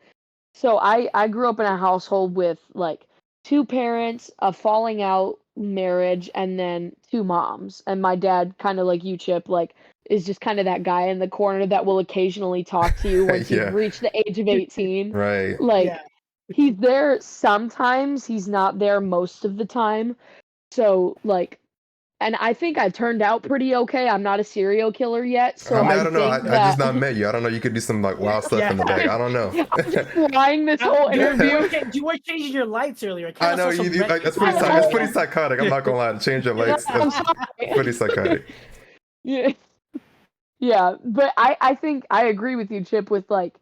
So I grew up in a household with like two parents, a falling out marriage, and then two moms. And my dad, kind of like you, Chip, like is just kind of that guy in the corner that will occasionally talk to you once you've Yeah, reached the age of 18. right. Yeah. Like he's there sometimes, he's not there most of the time. So like and I think I turned out pretty okay. I'm not a serial killer yet, so I mean, I I don't know. think I just that not met you. I don't know. You could do some like wild stuff Yeah. in the back. I don't know. I'm just lying this whole interview. You were changing your lights earlier. I I kind of know saw some you. red. Like, that's I it's know. pretty psychotic. I'm not gonna lie. To change your No, lights. I'm That's pretty sorry. psychotic. Yeah. Yeah, but I think I agree with you, Chip, with like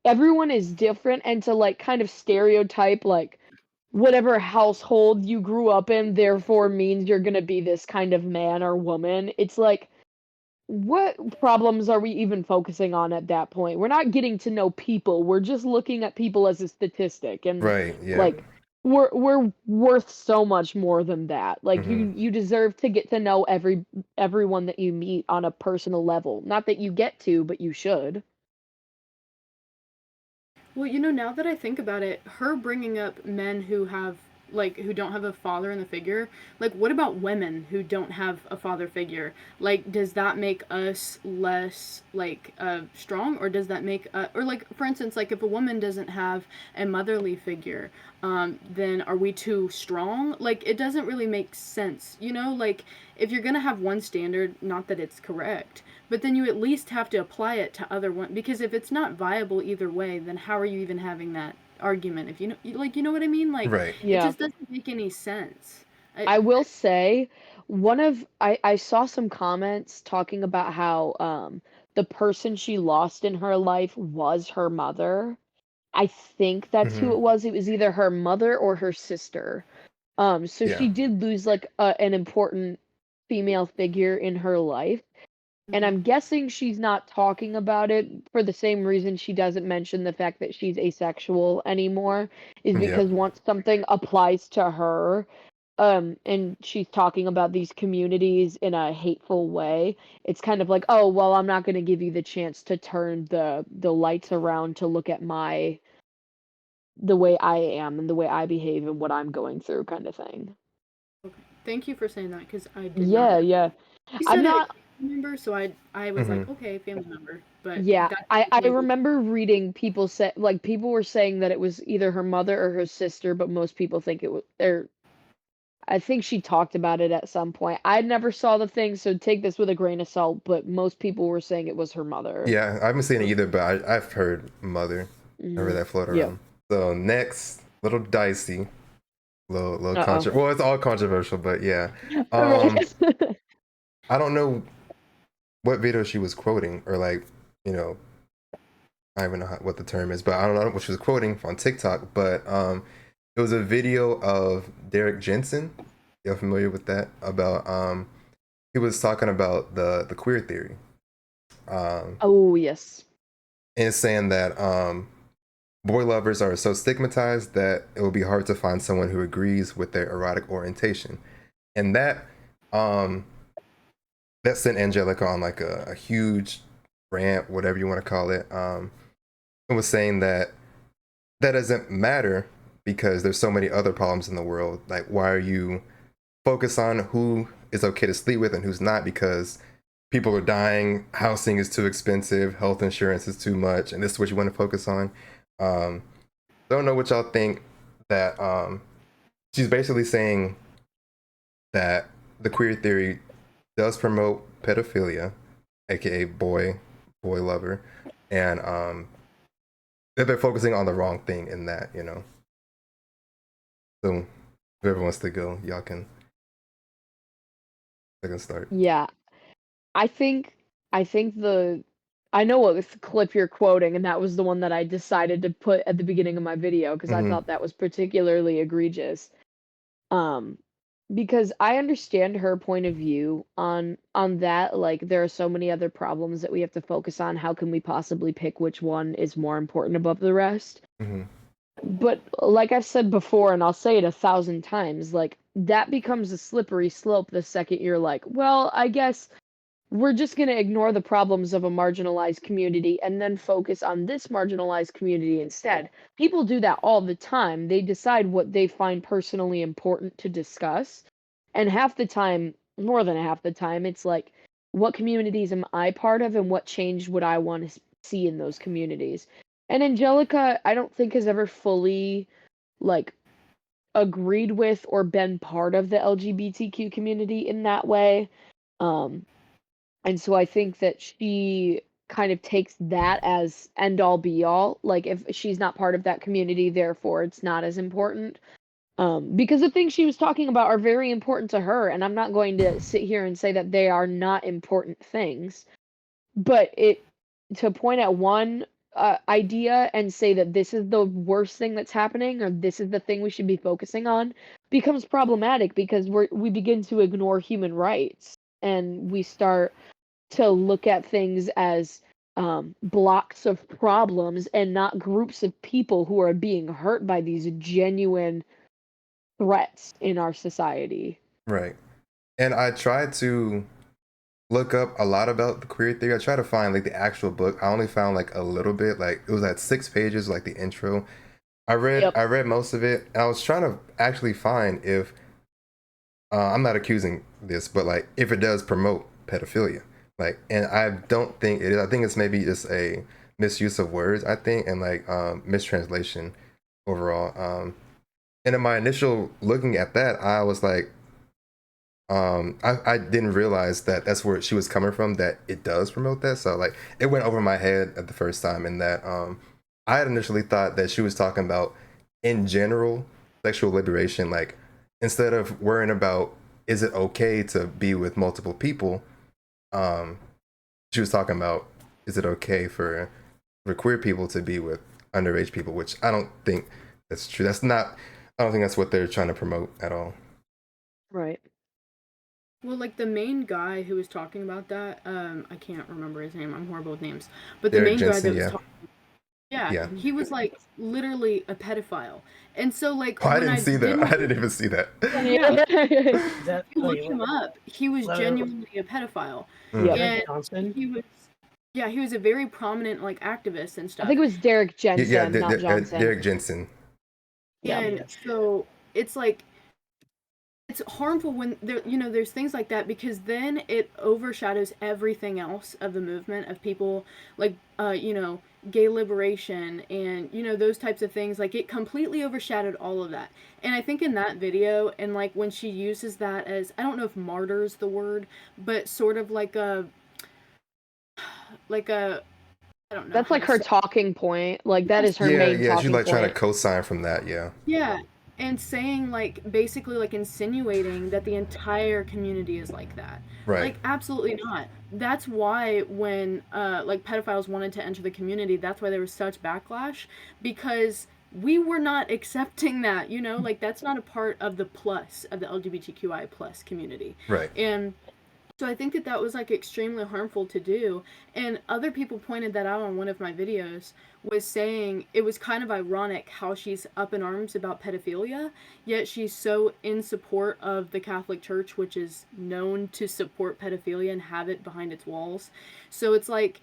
everyone is different and to like kind of stereotype like whatever household you grew up in therefore means you're going to be this kind of man or woman. It's like what problems are we even focusing on at that point? We're not getting to know people. We're just looking at people as a statistic and Right. Yeah. like we're worth so much more than that. Like Hmm. you deserve to get to know everyone that you meet on a personal level. Not that you get to, but you should. Well, now that I think about it, her bringing up men who have who don't have a father in the figure, like what about women who don't have a father figure? Like does that make us less strong, or does that make or like for instance, like if a woman doesn't have a motherly figure, then are we too strong? Like it doesn't really make sense, like if you're going to have one standard, not that it's correct, but then you at least have to apply it to other one, because if it's not viable either way, then how are you even having that argument? If you know what I mean? Like Right. it Yeah. just doesn't make any sense. I will say I saw some comments talking about how the person she lost in her life was her mother. I think that's who Hmm. it was. It was either her mother or her sister. So Yeah. she did lose like an important female figure in her life. And Mhm. I'm guessing she's not talking about it for the same reason she doesn't mention the fact that she's asexual anymore, is Yep. because once something applies to her, and she's talking about these communities in a hateful way, it's kind of like, oh, well, I'm not going to give you the chance to turn the lights around to look at the way I am and the way I behave and what I'm going through kind of thing. Okay. Thank you for saying that, because I did not Yeah, know. yeah. You I'm said a not family member, so I was Hmm. like, okay, family member, but Yeah, that's I really remember reading people say like people were saying that it was either her mother or her sister, but most people think it was or I think she talked about it at some point. I never saw the thing, so take this with a grain of salt, but most people were saying it was her mother. Yeah. I haven't seen it either, okay. but I've heard mother. I heard Hmm. that float Yep. around. So next, little dicey, little Uh-oh. Well, it's all controversial, but yeah. Um, Right. I don't know what video she was quoting, or like, you know, I don't even know what the term is, but I don't know what she was quoting on TikTok. But It was a video of Derek Jensen. You're familiar with that? About he was talking about the queer theory. Oh, yes. And saying that boy lovers are so stigmatized that it will be hard to find someone who agrees with their erotic orientation. And um that sent Angelica on like a huge rant, whatever you want to call it. It was saying that that doesn't matter because there's so many other problems in the world. Like, why are you focused on who is okay to sleep with and who's not? Because people are dying, housing is too expensive, health insurance is too much, and this is what you want to focus on. Um, don't know what y'all think. That she's basically saying that the queer theory does promote pedophilia, aka boy lover, and that they're focusing on the wrong thing in that, you know. So whoever wants to go, y'all can start. Yeah. I think I think the I know what clip you're quoting, and that was the one that I decided to put at the beginning of my video because I Mm-hmm. thought that was particularly egregious. Um, because I understand her point of view on that. Like, there are so many other problems that we have to focus on. How can we possibly pick which one is more important above the rest? Mm-hmm. But like I've said before, and I'll say it 1,000 times, like that becomes a slippery slope the second you're like, well, I guess we're just going to ignore the problems of a marginalized community and then focus on this marginalized community instead. People do that all the time. They decide what they find personally important to discuss. And half the time, more than half the time, it's like, what communities am I part of and what change would I want to see in those communities? And Angelica, I don't think has ever fully like agreed with or been part of the LGBTQ community in that way. Um, and so I think that she kind of takes that as end all be all. Like, if she's not part of that community, therefore it's not as important. Because the things she was talking about are very important to her, and I'm not going to sit here and say that they are not important things. But it to point at one idea and say that this is the worst thing that's happening or this is the thing we should be focusing on becomes problematic because we begin to ignore human rights and we start to look at things as blocks of problems and not groups of people who are being hurt by these genuine threats in our society. Right. And I tried to look up a lot about the queer theory. I tried to find like the actual book. I only found like a little bit. Like it was at 6 pages, like the intro. Yep. I read most of it. I was trying to actually find if I'm not accusing this, but like if it does promote pedophilia. Like, and I don't think it is. I think it's maybe just a misuse of words, I think, and like mistranslation overall. And in my initial looking at that, I was like, I didn't realize that that's where she was coming from, that it does promote that. So like it went over my head at the first time, and that I had initially thought that she was talking about in general sexual liberation, like instead of worrying about is it okay to be with multiple people, um she was talking about is it okay for queer people to be with underage people, which I don't think that's true. That's not, I don't think that's what they're trying to promote at all. Right. Well, like the main guy who was talking about that, I can't remember his name. I'm horrible with names. But the Derek main guy Jensen, that was yeah. talking, yeah, Yeah. he was like literally a pedophile. And so like Oh, I when didn't I see that. I didn't even see that. yeah, Is that if you look him up, he was genuinely a pedophile. Yeah. And Johnson? he was he was a very prominent like activist and I stuff. think it was Derek Jensen, Yeah, not Johnson. Derek Jensen. Yeah. And so it's like it's harmful when there's things like that because then it overshadows everything else of the movement of people like gay liberation and those types of things. Like it completely overshadowed all of that. And I think in that video and like when she uses that as, I don't know if martyr's the word, but sort of like a I don't know That's how like to her say. talking point. Like that is her Yeah, main yeah. She's talking like trying to point. co-sign from that. Yeah. Yeah, and saying like basically like insinuating that the entire community is like that. Right. Like absolutely not. That's why when like pedophiles wanted to enter the community, that's why there was such backlash because we were not accepting that, you know, like that's not a part of the plus of the LGBTQI plus community. Right. And so I think that that was like extremely harmful to do. And other people pointed that out on one of my videos, was saying it was kind of ironic how she's up in arms about pedophilia, yet she's so in support of the Catholic Church, which is known to support pedophilia and have it behind its walls. So it's like,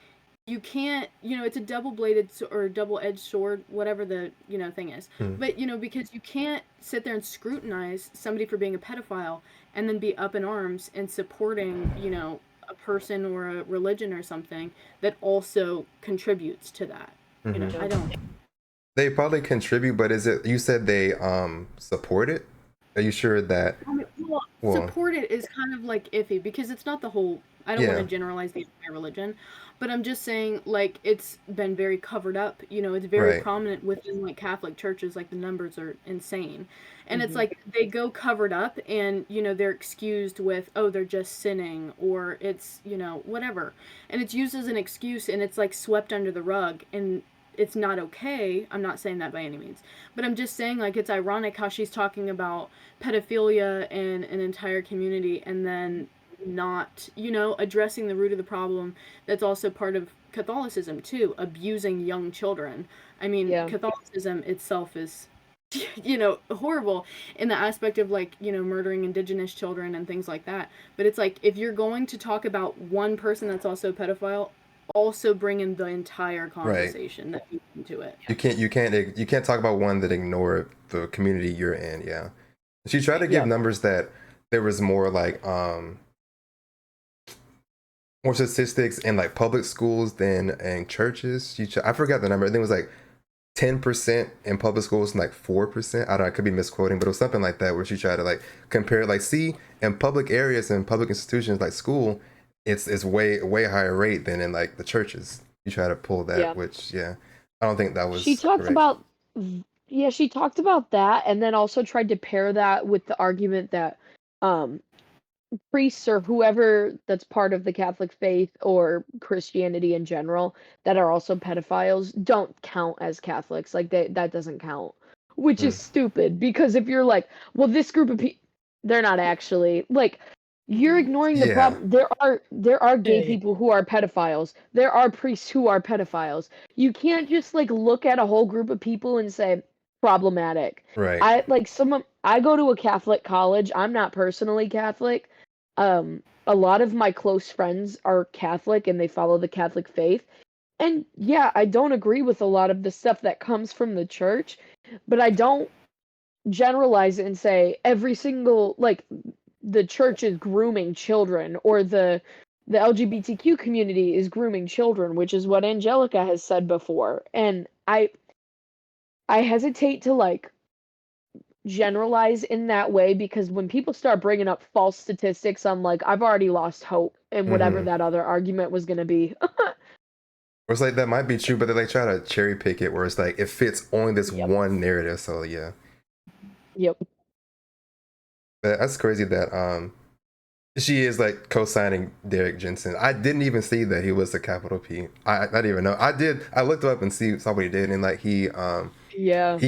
you can't, you know, it's a double-bladed or double-edged sword, whatever the, you know, thing is. But, you know, because you can't sit there and scrutinize somebody for being a pedophile and then be up in arms and supporting, you know, a person or a religion or something that also contributes to that. You know, I don't. They probably contribute, but is it, you said they support it? Are you sure that Well, support it is kind of like iffy because it's not the whole, I don't want to generalize the entire religion, but I'm just saying, like, it's been very covered up. You know, it's very prominent within, like, Catholic churches. Like, the numbers are insane. And it's like, they go covered up and, you know, they're excused with, oh, they're just sinning, or it's, you know, whatever. And it's used as an excuse, and it's, like, swept under the rug. And it's not okay. I'm not saying that by any means. But I'm just saying, like, it's ironic how she's talking about pedophilia in an entire community and then not, you know, addressing the root of the problem that's also part of Catholicism too, abusing young children. I mean, Catholicism itself is, you know, horrible in the aspect of, like, you know, murdering indigenous children and things like that. But it's like, if you're going to talk about one person that's also a pedophile, also bring in the entire conversation that you into it. You can't talk about one that ignore the community you're in. Yeah. She tried to give numbers that there was more like more statistics in like public schools than in churches. I forgot the number. I think it was like 10% in public schools and like 4%. I don't know, I could be misquoting, but it was something like that, where she tried to like compare, like, see, in public areas and public institutions like school, it's way higher rate than in like the churches. You try to pull that, which I don't think that was. She talked about she talked about that, and then also tried to pair that with the argument that priests or whoever that's part of the Catholic faith or Christianity in general that are also pedophiles don't count as Catholics. Like, that doesn't count, which is stupid, because if you're like, well, this group of people, they're not actually, like, you're ignoring the problem. There are gay people who are pedophiles. There are priests who are pedophiles. You can't just, like, look at a whole group of people and say problematic. Right. I go to a Catholic college. I'm not personally Catholic. A lot of my close friends are Catholic and they follow the Catholic faith. And yeah, I don't agree with a lot of the stuff that comes from the church, but I don't generalize it and say every single, like, the church is grooming children, or the LGBTQ community is grooming children, which is what Angelica has said before. And I hesitate to, like, generalize in that way, because when people start bringing up false statistics, I'm like, I've already lost hope in whatever that other argument was going to be. Or it's like, that might be true, but they like try to cherry pick it where it's like it fits only this one narrative. So but that's crazy that she is like co-signing Derek Jensen. I didn't even see that he was a capital P. I didn't even know. I looked up and saw what he did, and like he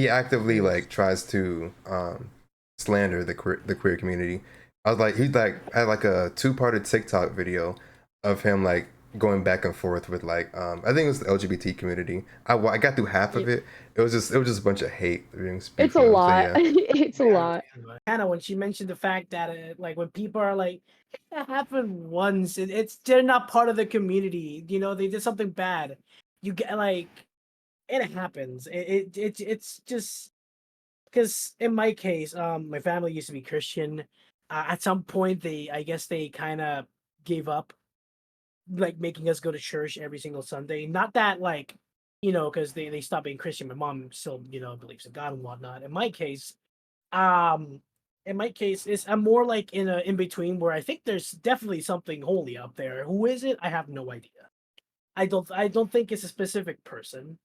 actively like tries to slander the queer community. I was like, he like had like a 2-parted TikTok video of him like going back and forth with like I think it was the LGBT community. I got through half of it. It was just a bunch of hate. It's a lot. It's a lot. Hannah, when she mentioned the fact that like when people are like, it happened once, it's they're not part of the community. You know, they did something bad. You get like, it happens. It's just because in my case, my family used to be Christian. At some point, I guess they kind of gave up, like, making us go to church every single Sunday. Not that, like, you know, because they stopped being Christian. My mom still, you know, believes in God and whatnot. In my case, it's I'm more like in between, where I think there's definitely something holy up there. Who is it? I have no idea. I don't think it's a specific person.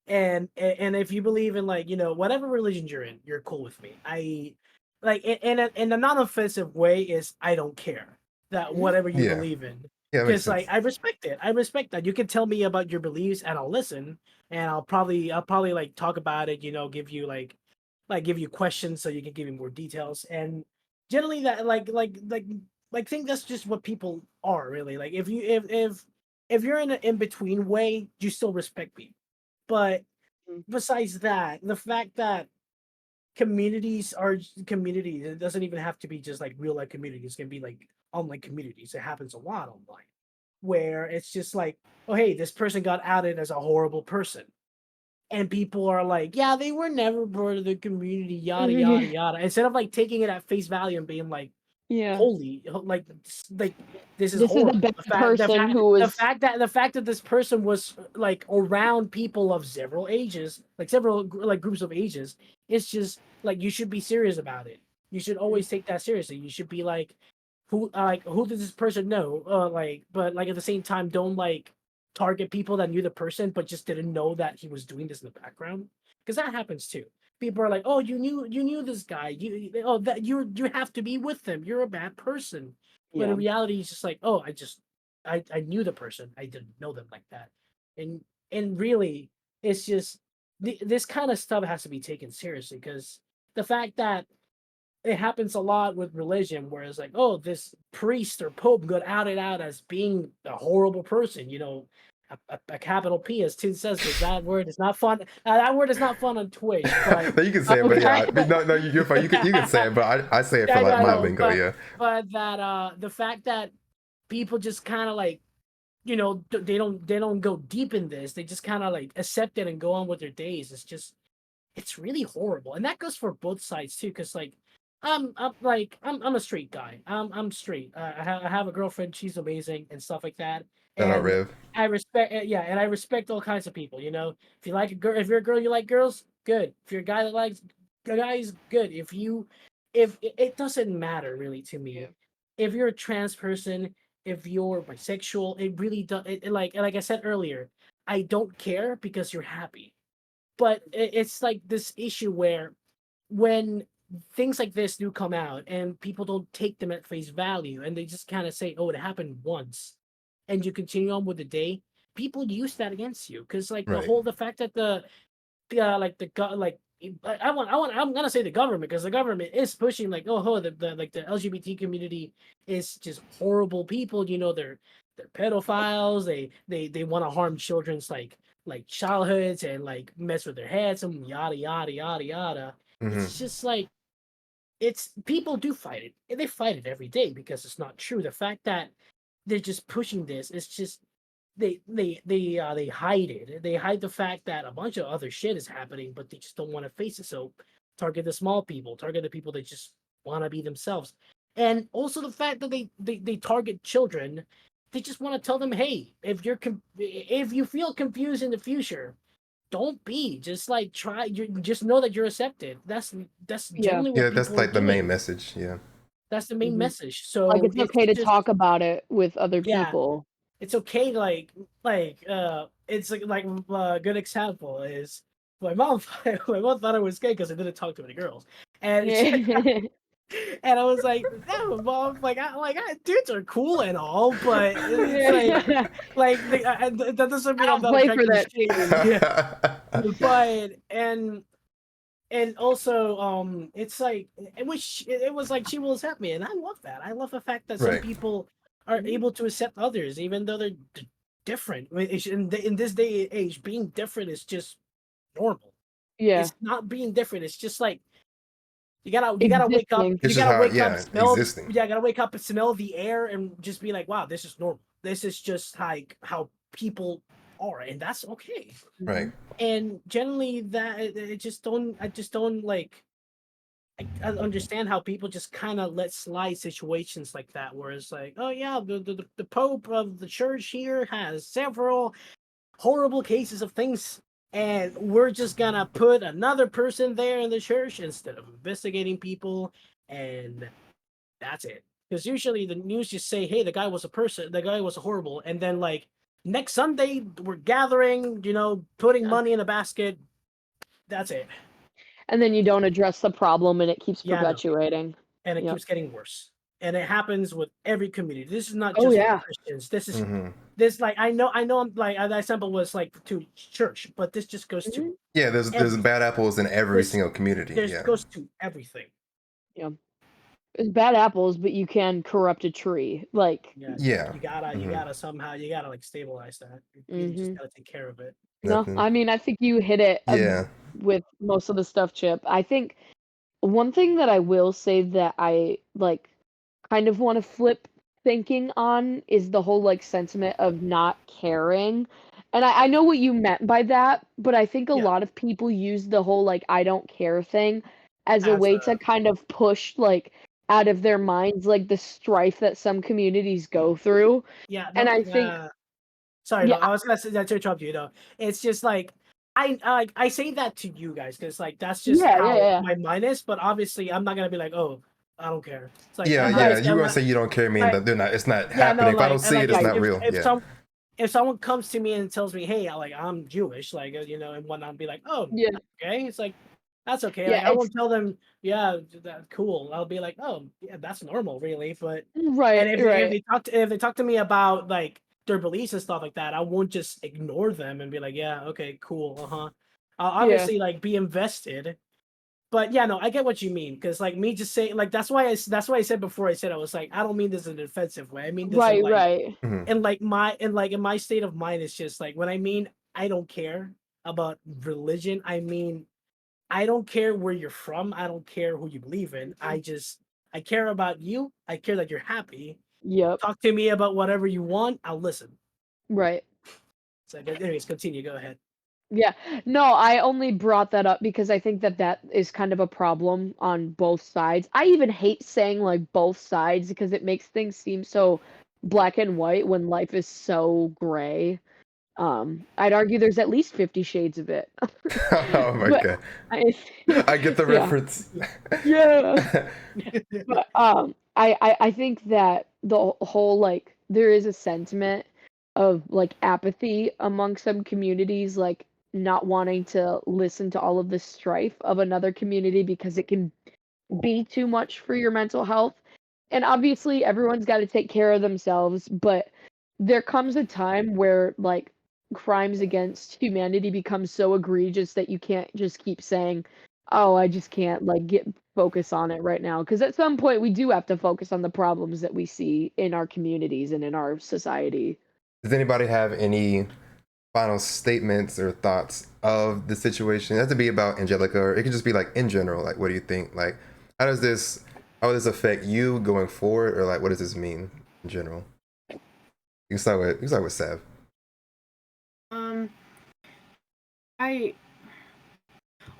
And if you believe in, like, you know, whatever religion you're in, you're cool with me. I like in a non-offensive way is I don't care that whatever you believe in. Yeah, that makes Because like sense. I respect it. I respect that. You can tell me about your beliefs and I'll listen and I'll probably like talk about it, give you give you questions so you can give me more details. And generally that like think that's just what people are really. Like if you're in an in-between way, you still respect me. But Mm. besides that, the fact that communities are communities, it doesn't even have to be just like real life communities, it can be like online communities. It happens a lot online where it's just like, oh, hey, this person got outed as a horrible person. And people are like, yeah, they were never part of the community, yada, yada, yada. Instead of like taking it at face value and being like, Yeah. holy, like this is This is a horrible. bad person who was. The fact that this person was like around people of several ages, like several like groups of ages, it's just like you should be serious about it. You should always take that seriously. You should be who does this person know? But like at the same time, don't like target people that knew the person but just didn't know that he was doing this in the background, because that happens too. People are like, oh, you knew this guy, that you have to be with them, you're a bad person. But Yeah. in reality it's just like, oh, I knew the person, I didn't know them like that. And really it's just this kind of stuff has to be taken seriously, because the fact that it happens a lot with religion, where it's like, oh, this priest or pope got outed out as being a horrible person. A capital P, as Tin says, because that word is not fun. That word is not fun on Twitch, but No, you can say it, but yeah, I mean, no, you're fine. You can say it, but I say it for yeah, like I my know, lingo. Yeah, but that the fact that people just kind of like, they don't go deep in this. They just kind of like accept it and go on with their days. It's really horrible, and that goes for both sides too. Because like, I'm a straight guy. I'm straight. I have a girlfriend. She's amazing and stuff like that. shout out And Rev. I respect, yeah, and I respect all kinds of people. If you like a girl, if you're a girl, you like girls, good. If you're a guy that likes guys, good. If it doesn't matter really to me. Yeah. If you're a trans person, if you're bisexual, it really does. Like I said earlier, I don't care because you're happy. But it's like this issue where when things like this do come out and people don't take them at face value and they just kind of say, oh, it happened once, and you continue on with the day, people use that against you. Because like Right. the fact that I'm gonna say the government, because the government is pushing like, oh, the LGBT community is just horrible people. They're pedophiles. They want to harm children's like childhoods and like mess with their heads and yada yada yada yada. Hmm. It's just like, it's people do fight it. And they fight it every day because it's not true. The fact that they're just pushing this, it's just they hide it. They hide the fact that a bunch of other shit is happening, but they just don't want to face it. So target the small people, target the people that just want to be themselves. And also the fact that they target children. They just want to tell them, hey, if you feel confused in the future, don't be. Just like try. You just know that you're accepted. That's Yeah. generally what Yeah, that's people are like the main doing. message. Yeah. That's the main Mhm. message. Like So it's it's okay to just, talk about it with other yeah, people. it's okay to it's like a good example is my mom. My mom thought I was gay because I didn't talk to any girls, and Yeah. and I was like, no, mom, dudes are cool and all, but it's that doesn't I mean I'm don't not play for attracted to that straight. team. Yeah, but and also it's like, it was like she will accept me, and I love that. I love the fact that some Right. people are able to accept others even though they're different. I mean, in this day and age, being different is just normal. Yeah. It's not being different, it's just like you gotta wake up, Existing. It's just how, yeah, existing. gotta wake up and smell the air and just be like, wow, this is normal. This is just like how people are, and that's okay. Right. And generally that I just don't like, I understand how people just kind of let slide situations like that, where it's like, oh yeah, the Pope of the church here has several horrible cases of things, and we're just gonna put another person there in the church instead of investigating people, and that's it. Because usually the news just say, hey, the guy was horrible, and then like next Sunday we're gathering, putting Yeah. money in a basket. That's it. And then you don't address the problem and it keeps Yeah, no. perpetuating. And it Yep. keeps getting worse. and it happens with every community. This is not Oh just yeah. Christians. This is Hmm. this like I know I'm like that example was like to church, but this just goes Mhm. to Yeah, there's everything. bad apples in every This single community. there's Yeah. goes to everything. Yeah. It's bad apples, but you can corrupt a tree. Like, Yeah, Yeah. you Hmm. gotta somehow you gotta like stabilize that. You just mhm. gotta take care of it. No, Nothing. I mean, I think you hit it Yeah. with most of the stuff, Chip. I think one thing that I will say that I like kind of want to flip thinking on is the whole like sentiment of not caring. And I know what you meant by that, but I think a Yeah, lot of people use the whole like I don't care thing as a as way a to kind of push like out of their minds like the strife that some communities go through. yeah And no I think sorry no yeah, I was gonna say that to interrupt you though. It's just like I say that to you guys because like that's just how yeah. my mind is. But obviously I'm not gonna be like, oh, I don't care. It's like Yeah. Yeah. Right. obviously You I'm gonna not say you don't care, mean like that they're not. It's not yeah no happening. If I don't and see like it, it's Right. not real. Yeah. if someone comes to me and tells me, hey, I'm Jewish, like and whatnot, I'll be like, oh, Yeah. okay. It's like that's okay. Yeah, Like I it's won't tell them, yeah, that cool. I'll be like, oh, yeah, that's normal, really. But and right, if right. they talk to me about like their beliefs and stuff like that, I won't just ignore them and be like, yeah, okay, cool, uh-huh. I'll Yeah. obviously like be invested. But yeah, no, I get what you mean because like me just saying like that's why I said before I said I was like I don't mean this in a defensive way. I mean this in Right, like right. Hmm. in my state of mind, it's just like when I mean I don't care about religion, I mean I don't care where you're from, I don't care who you believe in. I care about you. I care that you're happy. Yep. Talk to me about whatever you want. I'll listen. Right. So, anyways, continue. Go ahead. Yeah. No, I only brought that up because I think that that is kind of a problem on both sides. I even hate saying like both sides because it makes things seem so black and white when life is so gray. I'd argue there's at least 50 shades of it. Oh my But god. I I get the yeah. reference. Yeah. But I think that the whole like there is a sentiment of like apathy among some communities, like not wanting to listen to all of the strife of another community because it can be too much for your mental health. And obviously everyone's got to take care of themselves, but there comes a time where like crimes against humanity become so egregious that you can't just keep saying, "Oh, I just can't like get focus on it right now." Because at some point we do have to focus on the problems that we see in our communities and in our society. Does anybody have any final statements or thoughts of the situation? It has to be about Angelica, or it could just be like in general. Like, what do you think? Like, how does this how does this affect you going forward, or like, what does this mean in general? You can start with Sav. Um, I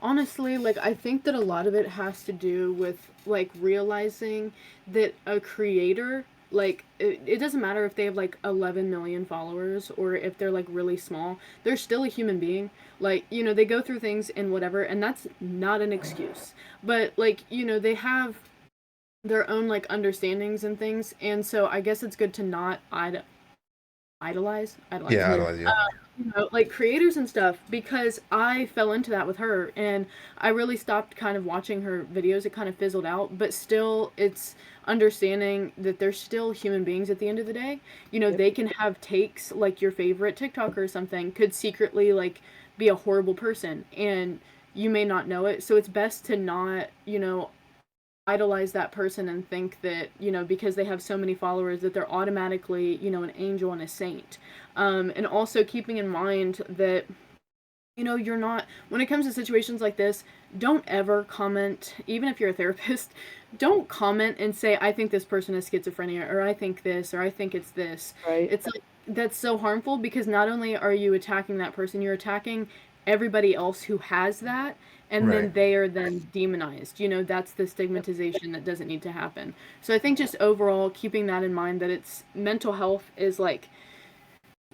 honestly, like, I think that a lot of it has to do with, like, realizing that a creator, like, it doesn't matter if they have, like, 11 million followers or if they're, like, really small. They're still a human being. Like, they go through things and whatever, and that's not an excuse. But, like, they have their own, like, understandings and things. And so I guess it's good to not idolize. Yeah, I Yeah. don't. Yeah. Like creators and stuff, because I fell into that with her and I really stopped kind of watching her videos. It kind of fizzled out, but still it's understanding that they're still human beings at the end of the day. Yep. They can have takes, like your favorite TikToker or something could secretly like be a horrible person and you may not know it. So it's best to not, idolize that person and think that, because they have so many followers that they're automatically, an angel and a saint. And also keeping in mind that, you're not, when it comes to situations like this, don't ever comment, even if you're a therapist, don't comment and say, I think this person has schizophrenia, or I think this, or I think it's this. Right. It's like, that's so harmful because not only are you attacking that person, you're attacking everybody else who has that, and then Right. they are then demonized. That's the stigmatization that doesn't need to happen. So I think just overall keeping that in mind, that it's mental health is like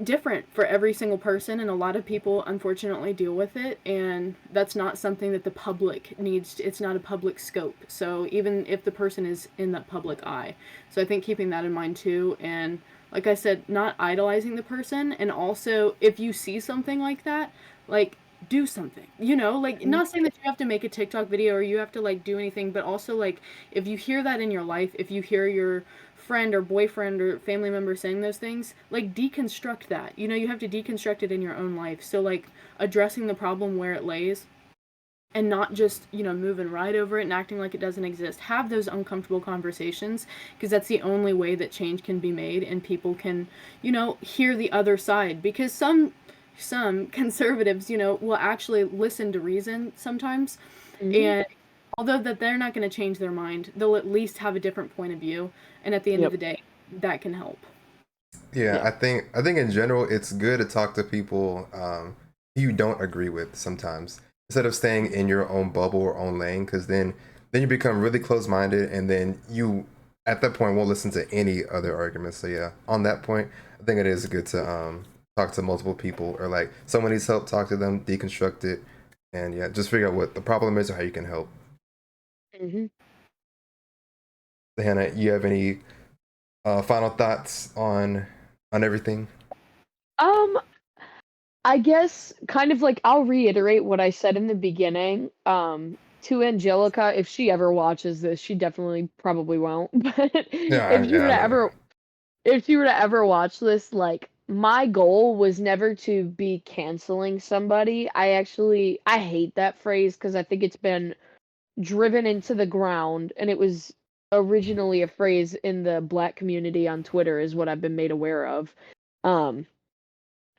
different for every single person, and a lot of people unfortunately deal with it, and that's not something that the public needs. It's not a public scope, so even if the person is in that public eye. So I think keeping that in mind too, and like I said, not idolizing the person. And also if you see something like that, like do something, like, not saying that you have to make a TikTok video or you have to like do anything, but also like if you hear that in your life, if you hear your friend or boyfriend or family member saying those things, like deconstruct that. You have to deconstruct it in your own life. So like addressing the problem where it lays and not just, moving right over it and acting like it doesn't exist. Have those uncomfortable conversations because that's the only way that change can be made and people can, hear the other side, because some conservatives, will actually listen to reason sometimes. Mhm. And although that they're not going to change their mind, they'll at least have a different point of view, and at the end of Yep. the day, that can help. Yeah, Yeah. I think in general it's good to talk to people you don't agree with sometimes, instead of staying in your own bubble or own lane, because then you become really close minded, and then you at that point won't listen to any other arguments. So yeah, on that point, I think it is good to talk to multiple people, or like someone needs help, talk to them, deconstruct it, and yeah, just figure out what the problem is or how you can help. Hmm. Hannah, you have any final thoughts on everything? Um, I guess kind of like I'll reiterate what I said in the beginning. To Angelica, if she ever watches this, she definitely probably won't. But Yeah, yeah, I know. if she were to ever watch this, like my goal was never to be canceling somebody. I hate that phrase because I think it's been driven into the ground, and it was originally a phrase in the Black community on Twitter, is what I've been made aware of. Um,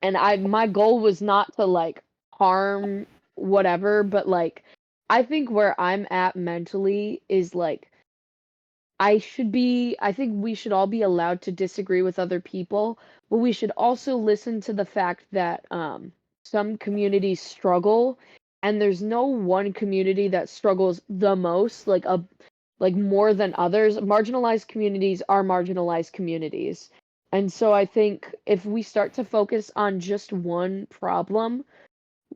and my goal was not to like harm whatever, but like I think where I'm at mentally is like I think we should all be allowed to disagree with other people, but we should also listen to the fact that some communities struggle, and there's no one community that struggles the most, like more than others. Marginalized communities are marginalized communities. And so I think if we start to focus on just one problem,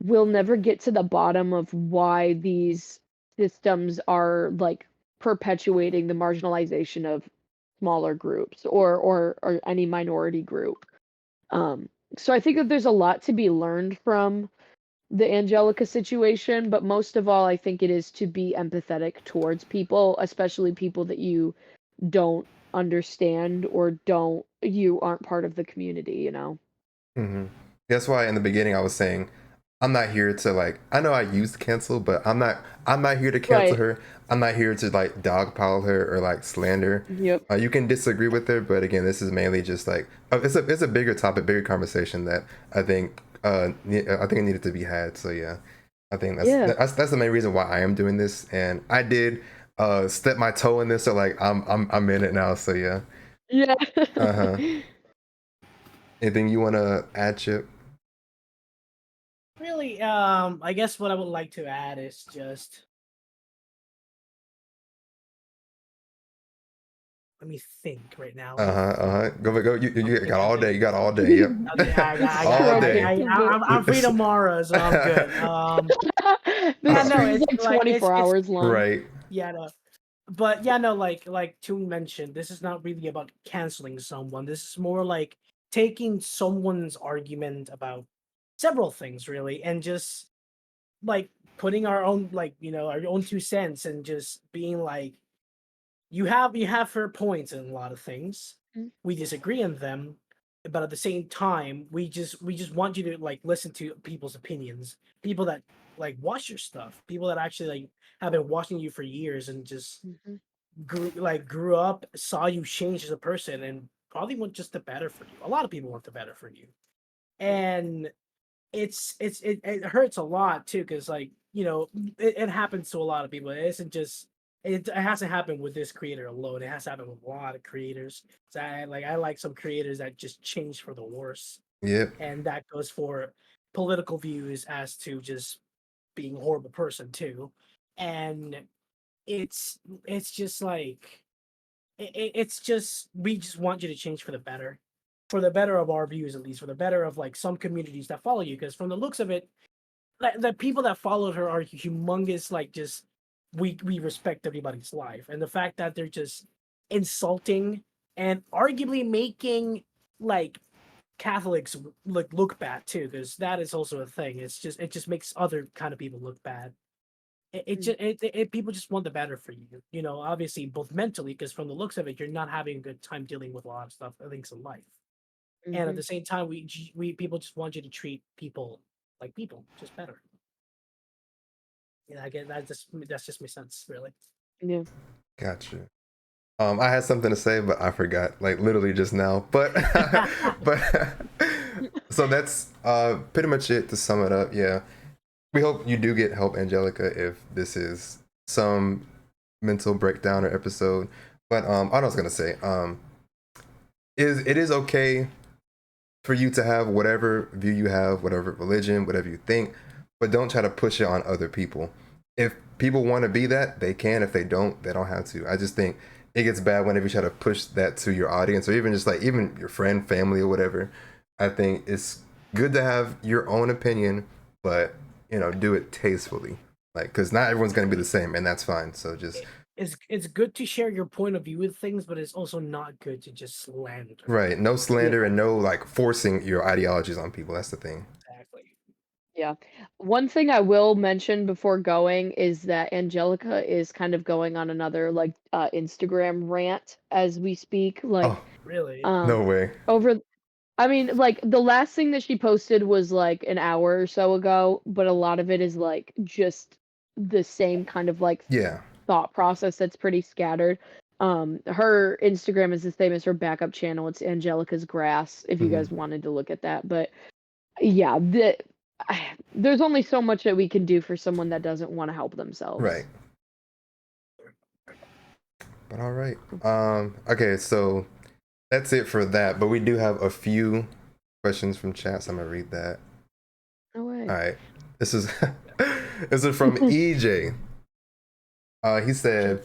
we'll never get to the bottom of why these systems are like perpetuating the marginalization of smaller groups, or any minority group. Um, so I think that there's a lot to be learned from the Angelica situation, but most of all, I think it is to be empathetic towards people, especially people that you don't understand or you aren't part of the community, you know? Hmm. That's why in the beginning I was saying I'm not here to like. I know I used cancel, but I'm not here to cancel Right. her. I'm not here to like dogpile her or like slander. Yep. You can disagree with her, but again, this is mainly just like it's a bigger topic, bigger conversation that I think it needed to be had. So yeah, I think that's Yeah. that's the main reason why I am doing this, and I did step my toe in this, so like I'm in it now. So yeah. Yeah. Uh huh. Anything you want to add, Chip? Really, I guess what I would like to add is just let me think right now. Uh huh. Uh huh. Go. I'm You got thinking. all day. You got all day. Yep. Okay, All day. I'm free tomorrow, so I'm good. This Yeah, no, stream's it's like like 24 it's hours long. Right. yeah, no, but yeah, no, like to mention, this is not really about canceling someone. This is more like taking someone's argument about several things, really, and just like putting our own, like, our own 2 cents, and just being like, you have her points in a lot of things. Mm. We disagree on them, but at the same time, we just want you to like listen to people's opinions, people that like watch your stuff, people that actually like have been watching you for years and just Mhm. grew up, saw you change as a person, and probably want just the better for you. A lot of people want the better for you, and it hurts a lot too, because like it happens to a lot of people. It isn't just it hasn't happened with this creator alone. It has happened with a lot of creators. So I like some creators that just change for the worse, Yep. and that goes for political views as to just being a horrible person too. And it's it's just like it's just we just want you to change for the better of our views, at least for the better of like some communities that follow you, because from the looks of it, the people that followed her are humongous. Like, just we respect everybody's life, and the fact that they're just insulting and arguably making like Catholics look bad too, because that is also a thing. It just makes other kind of people look bad. People just want the better for you. You know, obviously both mentally, because from the looks of it, you're not having a good time dealing with a lot of stuff, things in life. And at the same time, we people just want you to treat people like people, just better. Yeah, I get that's just my sense, really. Yeah. Gotcha. I had something to say, but I forgot, like literally just now. But but so that's pretty much it to sum it up. Yeah, we hope you do get help, Angelica, if this is some mental breakdown or episode. But all I was gonna say is it is okay for you to have whatever view you have, whatever religion, whatever you think, but don't try to push it on other people. If people want to be that, they can. If they don't have to. I just think it gets bad whenever you try to push that to your audience, or even just like even your friend, family, or whatever. I think it's good to have your own opinion, but do it tastefully, like, because not everyone's going to be the same, and that's fine. So just it's good to share your point of view with things, but it's also not good to just slander. Right, no slander and no like forcing your ideologies on people. That's the thing. Exactly. Yeah. One thing I will mention before going is that Angelica is kind of going on another like Instagram rant as we speak. Like, Oh, really? No way. I mean, like the last thing that she posted was like an hour or so ago, but a lot of it is like just the same kind of like Yeah. thought process that's pretty scattered. Her Instagram is the same as her backup channel. It's Angelica's Grass, if you guys wanted to look at that. But yeah, there's only so much that we can do for someone that doesn't want to help themselves. Right. But all right. Okay, so that's it for that. But we do have a few questions from chat, so I'm gonna read that. No way. All right. This is from EJ. He said,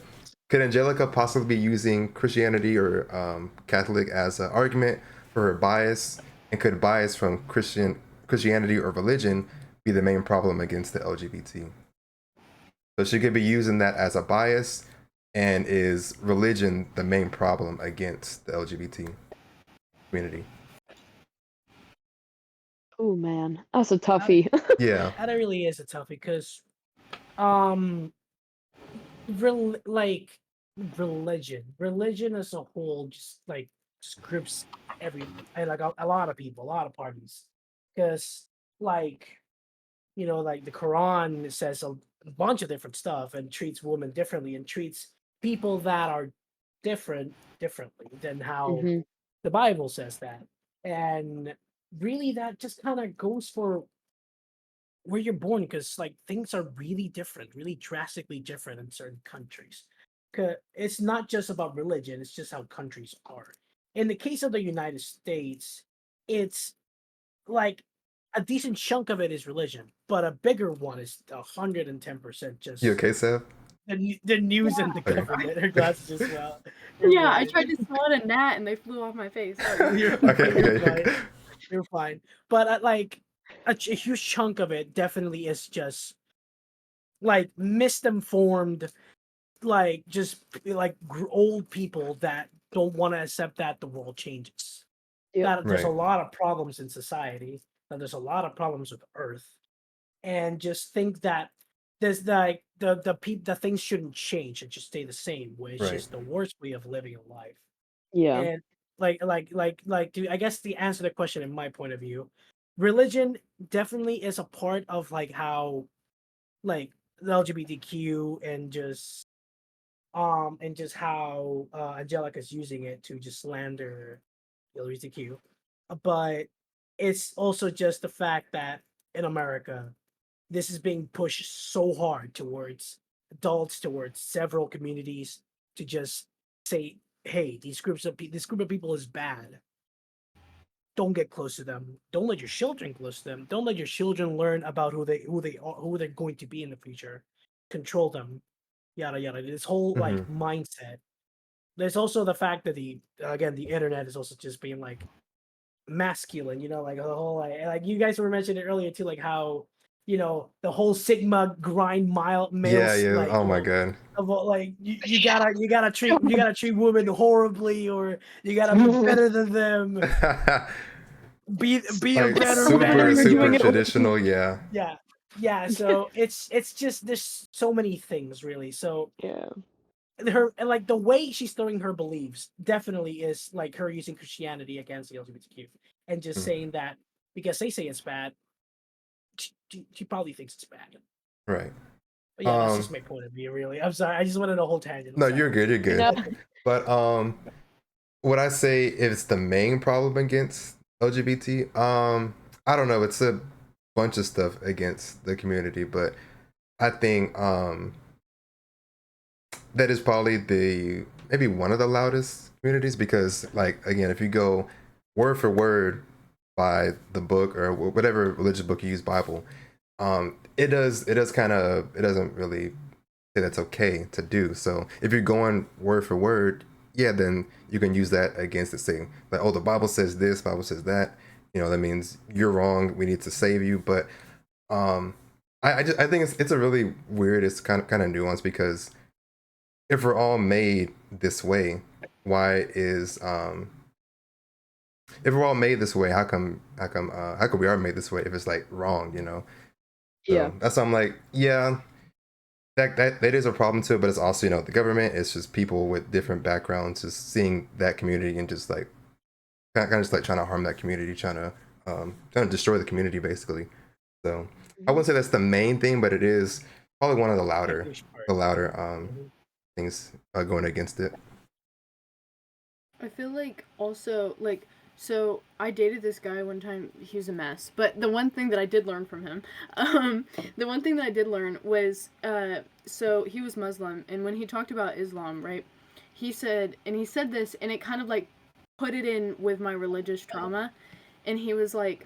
could Angelica possibly be using Christianity or Catholic as an argument for her bias? And could bias from Christianity or religion be the main problem against the LGBT? So she could be using that as a bias, and is religion the main problem against the LGBT community? Oh man, that's a toughie. Yeah. That really is a toughie because, religion as a whole just groups like a lot of people, a lot of parties, because like like the Quran says a bunch of different stuff and treats women differently and treats people that are differently than how the Bible says that. And really that just kind of goes for where you're born, because like things are really different, really drastically different in certain countries. 'Cause it's not just about religion, it's just how countries are. In the case of the United States, it's like a decent chunk of it is religion, but a bigger one is 110% just You okay, Seth? the news and the Okay. government. Her glasses as well. Yeah, I tried to swat a gnat and they flew off my face. Sorry. Okay. You're fine. But like a huge chunk of it definitely is just like misinformed, like just like old people that don't want to accept that the world changes. Yep. That there's a Right. lot of problems in society, that there's a lot of problems with Earth, and just think that there's like the things shouldn't change and just stay the same, which Right. is the worst way of living a life. Yeah. And I guess the answer to the question in my point of view, religion definitely is a part of like how like the LGBTQ and just how Angelica's using it to just slander LGBTQ. But it's also just the fact that in America, this is being pushed so hard towards adults, towards several communities, to just say, "Hey, this group of people is bad. Don't get close to them. Don't let your children close to them. Don't let your children learn about who they are, who they're going to be in the future. Control them, yada yada." This whole like mindset. There's also the fact that the internet is also just being like masculine, like the whole like you guys were mentioning it earlier too, like how the whole Sigma grind male Yeah. like Oh my god. about like you gotta treat women horribly, or you gotta be better than them. be a Like better super man. You're doing it. traditional, yeah. Yeah. So it's just there's so many things really. So Yeah. her and like the way she's throwing her beliefs definitely is like her using Christianity against the LGBTQ and just Mm. saying that because they say it's bad, she probably thinks it's bad. Right. But yeah, that's just my point of view. Really, I'm sorry. I just went on a whole tangent. I'm No, sorry. you're good. You're good. No. But what I say is the main problem against LGBT. I don't know. It's a bunch of stuff against the community, but I think that is probably the maybe one of the loudest communities because, like, again, if you go word for word by the book or whatever religious book you use, Bible, it doesn't really say that's okay to do. So if you're going word for word, yeah, then you can use that against it, saying like, oh, the Bible says this, Bible says that. That means you're wrong. We need to save you. But I think it's a really weird. It's kind of nuanced because if we're all made this way, why is if we're all made this way, how come we are made this way if it's like wrong? So Yeah. that's why I'm like, yeah, that is a problem too, but it's also, the government, it's just people with different backgrounds just seeing that community and just like kind of just like trying to harm that community, trying to destroy the community basically. So I wouldn't say that's the main thing, but it is probably one of the louder things going against it. I feel like also like so I dated this guy one time. He was a mess, but the one thing that I did learn from him, the one thing that I did learn was, so he was Muslim, and when he talked about Islam, right, he said this, and it kind of like put it in with my religious trauma, and he was like,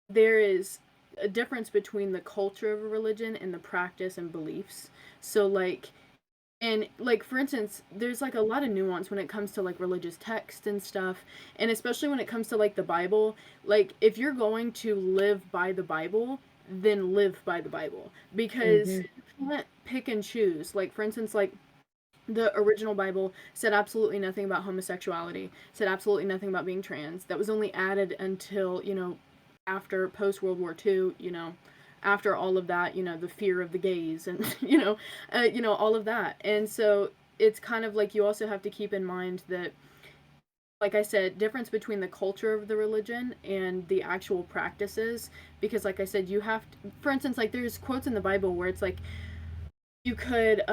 there is a difference between the culture of a religion and the practice and beliefs. So like and like for instance, there's like a lot of nuance when it comes to like religious text and stuff, and especially when it comes to like the Bible. Like if you're going to live by the Bible, then live by the Bible, because you can't pick and choose. Like for instance, like the original Bible said absolutely nothing about homosexuality, said absolutely nothing about being trans. That was only added until, after post World War II, after all of that, the fear of the gays and, all of that. And so it's kind of like you also have to keep in mind that, like I said, difference between the culture of the religion and the actual practices. Because, like I said, you have to, for instance, like there's quotes in the Bible where it's like, you could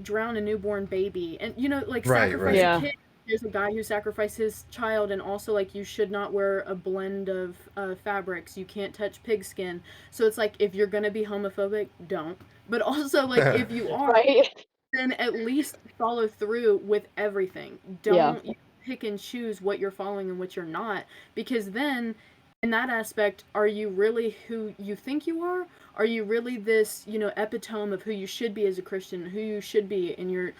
drown a newborn baby and like sacrifice a kid. There's a guy who sacrificed his child, and also like you should not wear a blend of fabrics, you can't touch pigskin. So it's like if you're gonna be homophobic, don't, but also like if you are, Right. then at least follow through with everything. Don't pick and choose what you're following and what you're not, because then in that aspect, are you really who you think you are? Are you really this, epitome of who you should be as a Christian, who you should be, and you're,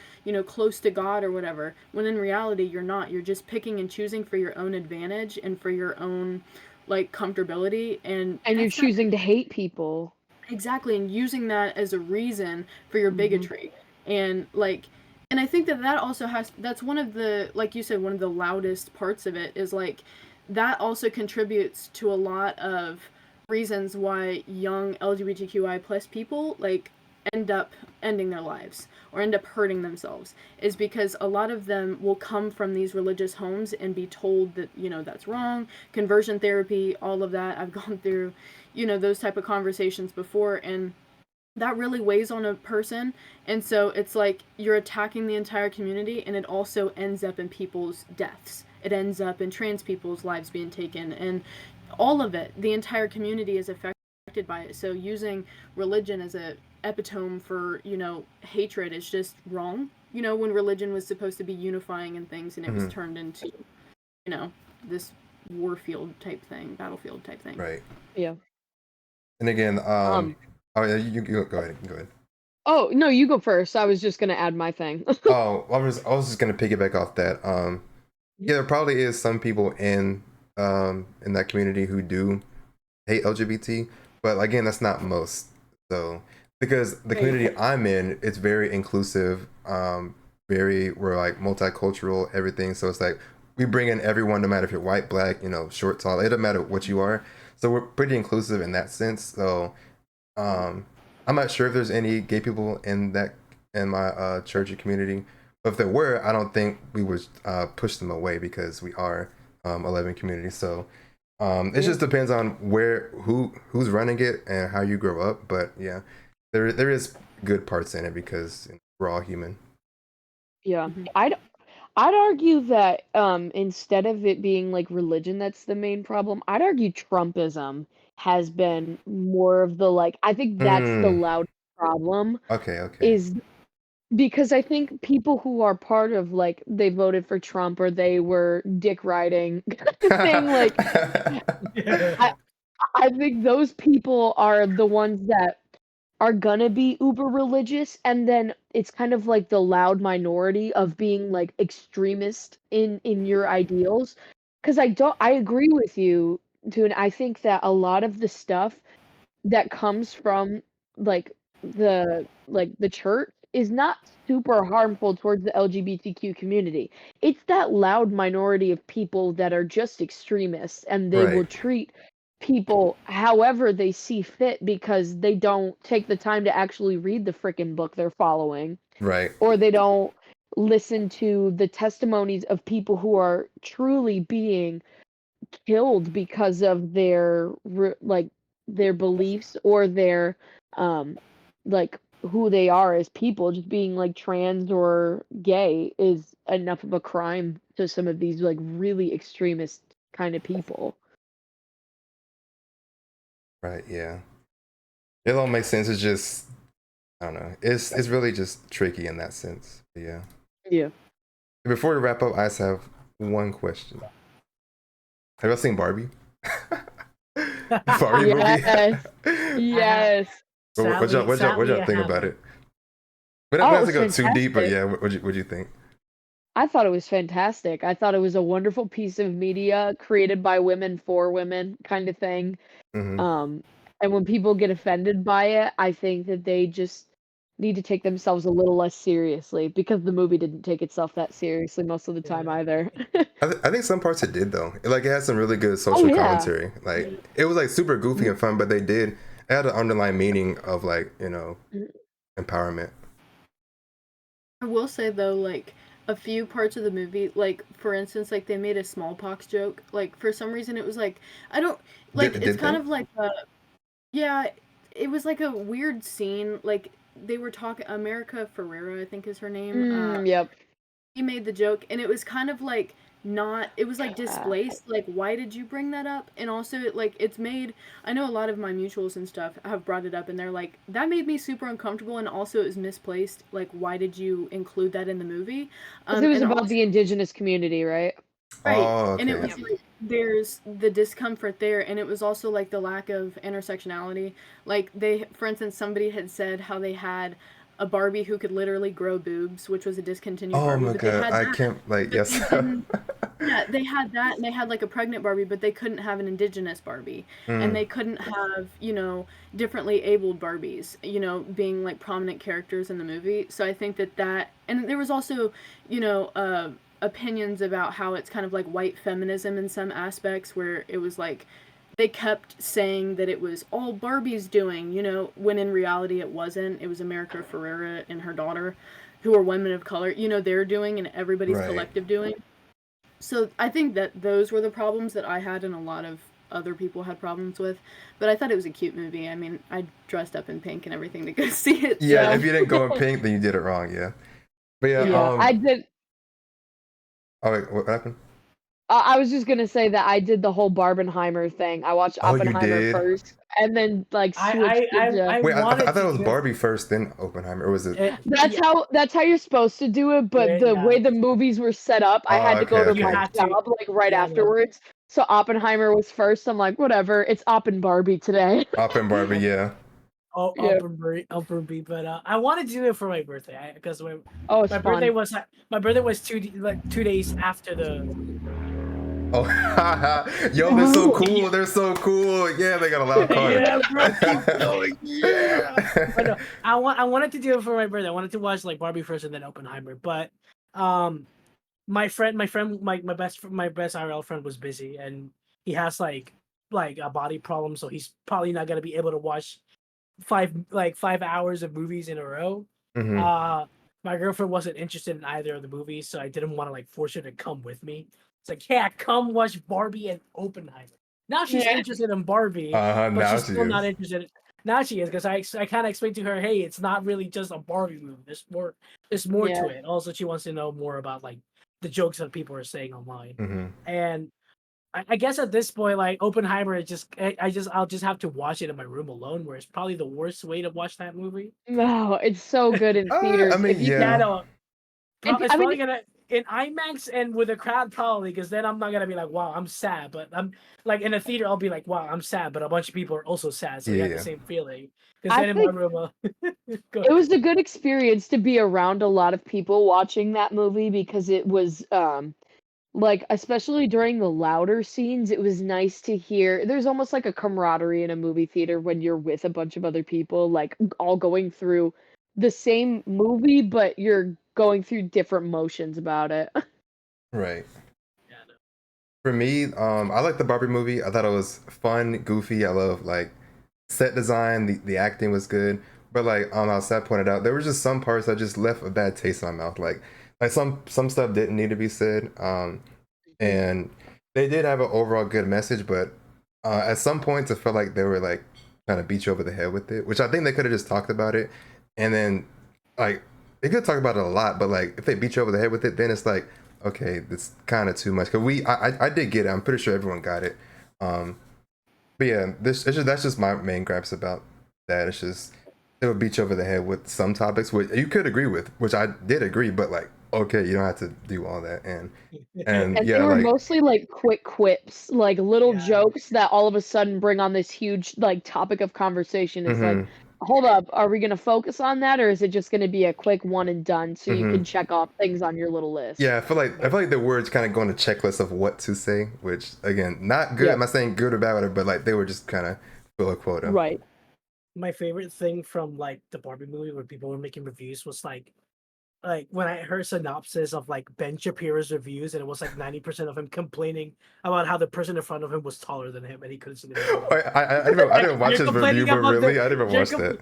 close to God or whatever? When in reality, you're not. You're just picking and choosing for your own advantage and for your own, like, comfortability. And you're choosing to hate people. Exactly, and using that as a reason for your bigotry. And, like, and I think that also that's one of the, like you said, one of the loudest parts of it is, like, that also contributes to a lot of reasons why young LGBTQI plus people like end up ending their lives or end up hurting themselves, is because a lot of them will come from these religious homes and be told that that's wrong. Conversion therapy, all of that, I've gone through those type of conversations before, and that really weighs on a person. And so it's like you're attacking the entire community, and it also ends up in people's deaths. It ends up in trans people's lives being taken, and all of it, the entire community is affected by it. So using religion as a epitome for, hatred is just wrong. When religion was supposed to be unifying and things, and it was turned into, this warfield type thing, battlefield type thing. Right. Yeah. And again, oh yeah, you go ahead. Go ahead. Oh no, you go first. I was just gonna add my thing. I was just gonna piggyback off that. Yeah, there probably is some people in that community who do hate LGBT, but again, that's not most. So because the community I'm in, it's very inclusive, we're like multicultural, everything. So it's like we bring in everyone, no matter if you're white, black, short, tall. It doesn't matter what you are. So we're pretty inclusive in that sense. So I'm not sure if there's any gay people in my church or community. But if there were, I don't think we would push them away because we are 11 communities. So it just depends on who's running it and how you grow up. But yeah, there is good parts in it because we're all human. Yeah. Mhm. I'd argue that instead of it being like religion that's the main problem, I'd argue Trumpism has been more of the like I think that's the loud problem Okay. is because I think people who are part of like they voted for Trump or they were dick riding thing like I I think those people are the ones that are gonna be uber religious, and then it's kind of like the loud minority of being like extremist in your ideals. Because I agree with you, too, and I think that a lot of the stuff that comes from like the church is not super harmful towards the LGBTQ community. It's that loud minority of people that are just extremists and they will Right. treat people however they see fit because they don't take the time to actually read the freaking book they're following Right. or they don't listen to the testimonies of people who are truly being killed because of like their beliefs or their um like who they are as people just being like trans or gay is enough of a crime to some of these like really extremist kind of people. Right. Yeah. It all makes sense. It's just I don't know. It's really just tricky in that sense. But yeah. Yeah. Before we wrap up, I just have one question. Have y'all seen Barbie? Barbie Yes. movie? Yes. What y'all think about it? We don't Oh, it have to was go too deep, but fantastic. yeah, what'd you think? I thought it was fantastic. I thought it was a wonderful piece of media created by women for women kind of thing. Hmm. Um, and when people get offended by it, I think that they just need to take themselves a little less seriously because the movie didn't take itself that seriously most of the time Yeah. either. I think some parts it did though. Like it had some really good Oh social yeah. commentary. Like it was like super goofy and fun, but it had an underlying meaning of like empowerment. I will say though, like a few parts of the movie, like for instance, like they made a smallpox joke. Like for some reason, it was like I don't like. It's Did kind they? of like yeah, it was like a weird scene. Like they were talking. America Ferrera, I think is her name. Yep. He made the joke, and it was kind of like not. It was like Uh, displaced. Like why did you bring that up? And also, it's made. I know a lot of my mutuals and stuff have brought it up, and they're like that made me super uncomfortable, and also it was misplaced. Like why did you include that in the movie? 'Cause it was And about also the indigenous community, right? right, Oh, and it okay. was like there's the discomfort there, and it was also like the lack of intersectionality. Like they, for instance, somebody had said how they had a Barbie who could literally grow boobs, which was a discontinued Oh Barbie, my but they god, had I that, can't like but yes. they didn't. Yeah, they had that, and they had like a pregnant Barbie, but they couldn't have an indigenous Barbie, and Mm, they couldn't have differently abled Barbies, being like prominent characters in the movie. So I think that, and there was also, you know, uh, opinions about how it's kind of like white feminism in some aspects, where it was like they kept saying that it was all Barbie's doing, when in reality it wasn't. It was America Ferrera and her daughter, who are women of color, they're doing and everybody's right. collective doing. So I think that those were the problems that I had and a lot of other people had problems with. But I thought it was a cute movie. I mean, I dressed up in pink and everything to go see it. Yeah, So if you didn't go in pink, then you did it wrong. Yeah, but yeah. Yeah, I did. Oh wait, what happened? I was just gonna say that I did the whole Barbenheimer thing. I watched Oh, you Oppenheimer did. first, and then like switched into. I Wait, I wanted thought it to was do Barbie first, then Oppenheimer, or was it? it. Yeah, That's how you're supposed to do it, but the yeah. way the movies were set up, I Oh, had to go to You my okay. had to. job like right Yeah, no. afterwards. So Oppenheimer was first. I'm like, whatever. It's Oppen Barbie today. Oppen Barbie, yeah. Yeah. Upper B, but I wanted to do it for my birthday because Oh, it's my birthday fun. was my birthday was 2 days after the. Oh, yo, they're so cool. They're so cool. Yeah, they got a loud car. Yeah, bro, keep going. Yeah. But no, I wanted to do it for my birthday. I wanted to watch like Barbie first and then Oppenheimer, but um my best IRL friend was busy, and he has like a body problem, so he's probably not gonna be able to watch 5 hours of movies in a row. Mm-hmm. My girlfriend wasn't interested in either of the movies, so I didn't want to like force her to come with me. It's like, yeah, come watch Barbie and Oppenheimer. Now she's Yeah. interested in Barbie, but Now she's she still not is. interested. Now she is, because I kind of explained to her, hey, it's not really just a Barbie movie. There's more to Yeah. it. Also, she wants to know more about like the jokes that people are saying online. Mm-hmm. And I guess at this point, like Oppenheimer, I'll just have to watch it in my room alone, where it's probably the worst way to watch that movie. No, it's so good in I theaters. mean, If you Yeah, yeah. no, it's I mean, probably gonna in IMAX and with a crowd probably, because then I'm not gonna be like, wow, I'm sad, but I'm like in a theater, I'll be like, wow, I'm sad, but a bunch of people are also sad, so you have the Yeah. same feeling. Because I then in my think room, go it ahead. was a good experience to be around a lot of people watching that movie because it was like especially during the louder scenes, it was nice to hear. There's almost like a camaraderie in a movie theater when you're with a bunch of other people, like all going through the same movie, but you're going through different motions about it. Right. Yeah, no. For me, I like the Barbie movie. I thought it was fun, goofy. I love like set design. The acting was good. But like how Seth pointed out, there were just some parts that just left a bad taste in my mouth. Like some stuff didn't need to be said. And they did have an overall good message, but at some points, I felt like they were like trying to beat you over the head with it, which I think they could have just talked about it, and then like they could talk about it a lot, but like if they beat you over the head with it, then it's like okay, it's kind of too much. Cause I did get it. I'm pretty sure everyone got it. But yeah, that's just my main gripes about that. It's just they would beat you over the head with some topics, which you could agree with, which I did agree, but like okay, you don't have to do all that, and And yeah, they were like mostly like quick quips, like little Yeah. jokes that all of a sudden bring on this huge like topic of conversation. It's like, mm-hmm, hold up, are we gonna focus on that or is it just gonna be a quick one and done so you mm-hmm. can check off things on your little list? Yeah, I feel like the words kind of go on a checklist of what to say, which again, not good. I'm Yep. not saying good or bad, but like they were just kind of fill a quota. Right. My favorite thing from like the Barbie movie where people were making reviews was like when I heard synopsis of like Ben Shapiro's reviews, and it was like 90% of him complaining about how the person in front of him was taller than him and he couldn't see the movie. I didn't watch You're his review, complaining but about really, I didn't you're, watch com- that.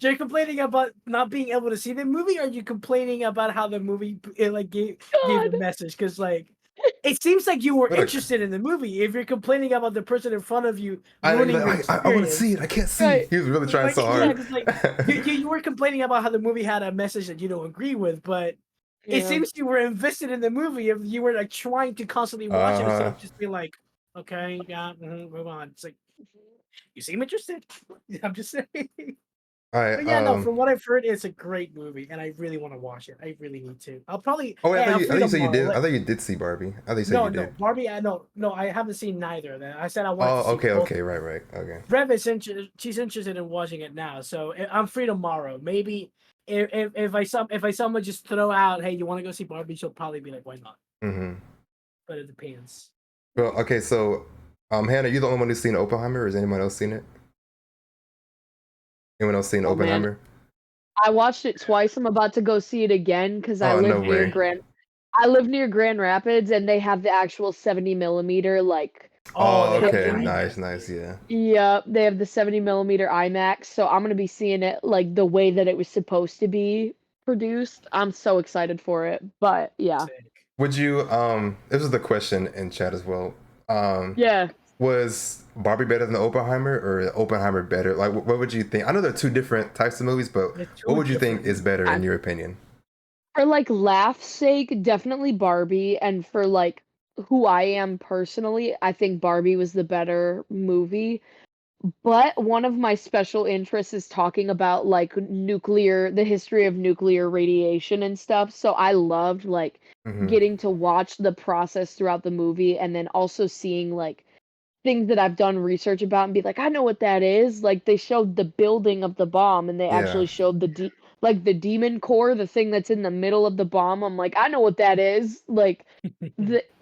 you're complaining about not being able to see the movie, or are you complaining about how the movie like gave God. the message? Because like it seems like you were What a, interested in the movie. If you're complaining about the person in front of you I ruining your I want to see experience, it. I can't see. Right. He was really trying like so yeah, hard. because like you were complaining about how the movie had a message that you don't agree with, but it Yeah. seems you were invested in the movie if you were like trying to constantly watch it instead Uh-huh. of just being like, okay, yeah, move on. It's like you seem interested. I'm just saying. All right. But yeah, no, from what I've heard, it's a great movie, and I really want to watch it. I really need to. I'll probably. Oh, wait, Hey, I'm I free thought you said you tomorrow. did. I thought you did see Barbie. I thought you said No, you no, did. Barbie. No, I haven't seen neither of them. I said I wanted to Oh, see okay, both. okay, right, okay. Rev is she's interested in watching it now, so I'm free tomorrow. Maybe if I someone just throw out, hey, you want to go see Barbie? She'll probably be like, why not? Mm-hmm. But it depends. Well, okay, so Hannah, you the only one who's seen Oppenheimer, or has anyone else seen it? Anyone else seen Oh man. Oppenheimer? I watched it twice. I'm about to go see it again because Oh, no way. I live near Grand Rapids and they have the actual 70 millimeter like Oh, Oh, they have the okay, screen. nice, IMAX. yeah. Yeah, they have the 70 millimeter IMAX, so I'm gonna be seeing it like the way that it was supposed to be produced. I'm so excited for it. But yeah. Sick. Would you this is the question in chat as well. Yeah. Was Barbie better than Oppenheimer, or Oppenheimer better? Like what would you think? I know they're two different types of movies, but They're two what would you think different is better I, in your opinion? for like laugh's sake, definitely Barbie, and for like who I am personally, I think Barbie was the better movie. But one of my special interests is talking about like the history of nuclear radiation and stuff. So I loved like Mm-hmm. getting to watch the process throughout the movie and then also seeing like things that I've done research about and be like, I know what that is. Like they showed the building of the bomb and they Yeah. actually showed like the demon core, the thing that's in the middle of the bomb. I'm like, I know what that is. Like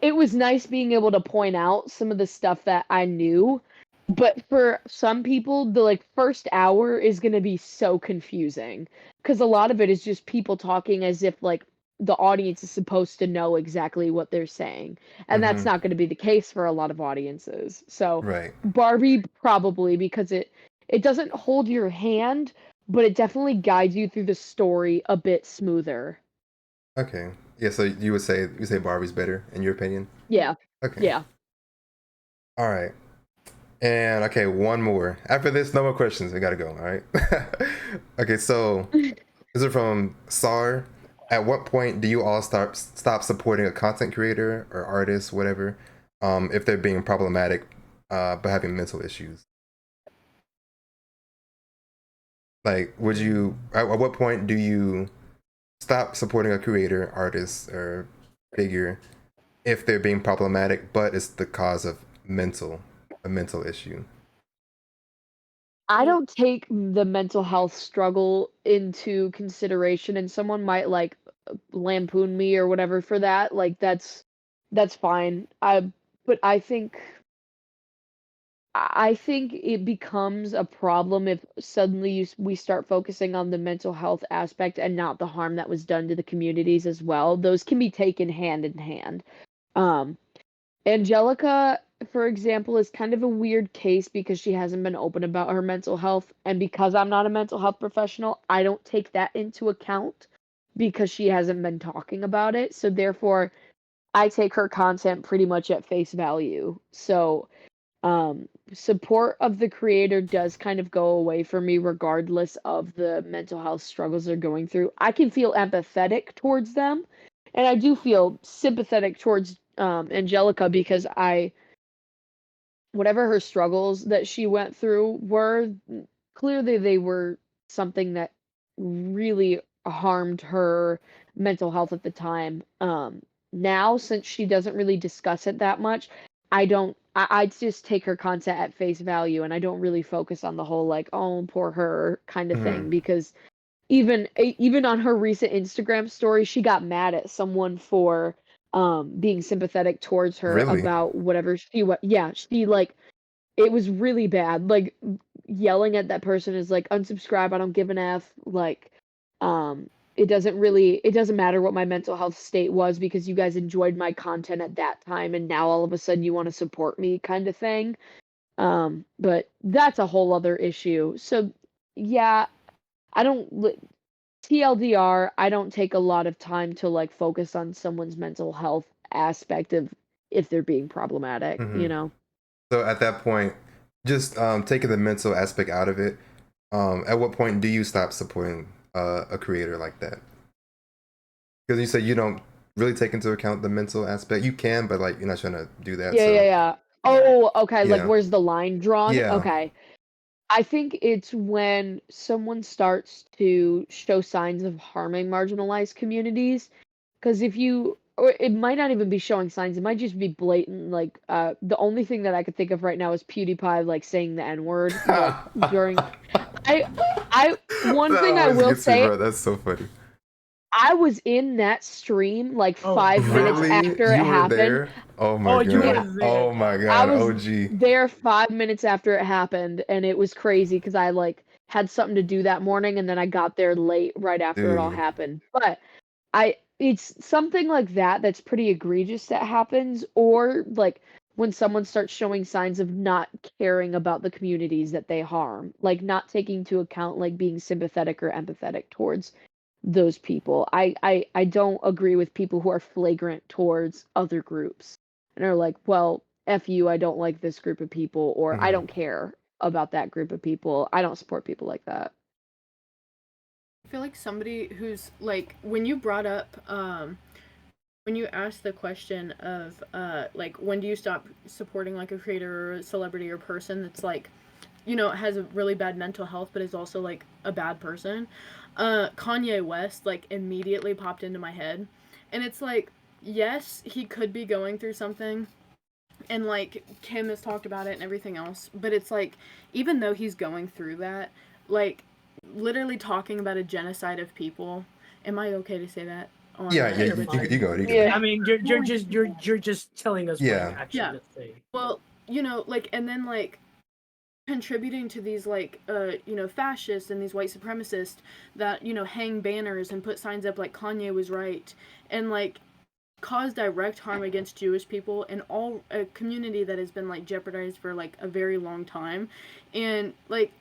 it was nice being able to point out some of the stuff that I knew. But for some people, the like first hour is going to be so confusing because a lot of it is just people talking as if like the audience is supposed to know exactly what they're saying. And that's not going to be the case for a lot of audiences. So Right. Barbie probably, because it doesn't hold your hand, but it definitely guides you through the story a bit smoother. Okay. Yeah. So you say Barbie's better in your opinion? Yeah. Okay. Yeah. All right. And okay, one more. After this, no more questions. We gotta go. All right. Okay. So this is from Sar. At what point do you all stop supporting a content creator or artist, whatever, if they're being problematic, but having mental issues? Like, would you? At what point do you stop supporting a creator, artist, or figure if they're being problematic, but it's the cause of a mental issue? I don't take the mental health struggle into consideration, and someone might like lampoon me or whatever for that. Like that's fine. But I think it becomes a problem if suddenly we start focusing on the mental health aspect and not the harm that was done to the communities as well. Those can be taken hand in hand. Um, Angelica, for example, is kind of a weird case because she hasn't been open about her mental health. And because I'm not a mental health professional, I don't take that into account because she hasn't been talking about it. So therefore, I take her content pretty much at face value. So, support of the creator does kind of go away for me regardless of the mental health struggles they're going through. I can feel empathetic towards them, and I do feel sympathetic towards Angelica because whatever her struggles that she went through were, clearly they were something that really harmed her mental health at the time. Now, since she doesn't really discuss it that much, I just take her content at face value, and I don't really focus on the whole like, oh, poor her kind of thing, because even on her recent Instagram story, she got mad at someone for being sympathetic towards her Really? about whatever she like, it was really bad. Like, yelling at that person is like, unsubscribe, I don't give an F. Like, it doesn't matter what my mental health state was because you guys enjoyed my content at that time and now all of a sudden you want to support me kind of thing. But that's a whole other issue. So yeah, I don't TLDR, I don't take a lot of time to like focus on someone's mental health aspect of if they're being problematic, you know. So at that point, just taking the mental aspect out of it, at what point do you stop supporting a creator like that? Because you said you don't really take into account the mental aspect. You can, but like you're not trying to do that. Yeah, yeah, So yeah. Oh, okay. Like, yeah, where's the line drawn? yeah. Okay. I think it's when someone starts to show signs of harming marginalized communities. Because if you, or it might not even be showing signs, it might just be blatant. Like, the only thing that I could think of right now is PewDiePie, like, saying the N-word, like, during. I, one That thing I always will gets me, say, bro. That's so funny. I was in that stream like Oh, 5 minutes wow. after it You were happened. there? Oh Oh, my you were god. Yeah. there. Oh my I god. was OG. there 5 minutes after it happened, and it was crazy because I like had something to do that morning, and then I got there late right after it all Dude. happened. But it's something like that that's pretty egregious that happens, or like when someone starts showing signs of not caring about the communities that they harm, like not taking into account like being sympathetic or empathetic towards those people. I don't agree with people who are flagrant towards other groups and are like, well, F you, I don't like this group of people, or I Mhm. don't care about that group of people. I don't support people like that. I feel like somebody who's like when you brought up when you asked the question of like when do you stop supporting like a creator or a celebrity or person that's like has a really bad mental health but is also like a bad person, Kanye West like immediately popped into my head. And it's like, yes, he could be going through something, and like Kim has talked about it and everything else, but it's like, even though he's going through that, like literally talking about a genocide of people. Am I okay to say that on Yeah, yeah, You're you, Twitch? you, you fine. go, you go. Yeah. I mean, you're just telling us what Yeah. actually Yeah. to say. Well, like, and then like contributing to these like fascists and these white supremacists that hang banners and put signs up like Kanye was right, and like cause direct harm against Jewish people and all a community that has been like jeopardized for like a very long time. And like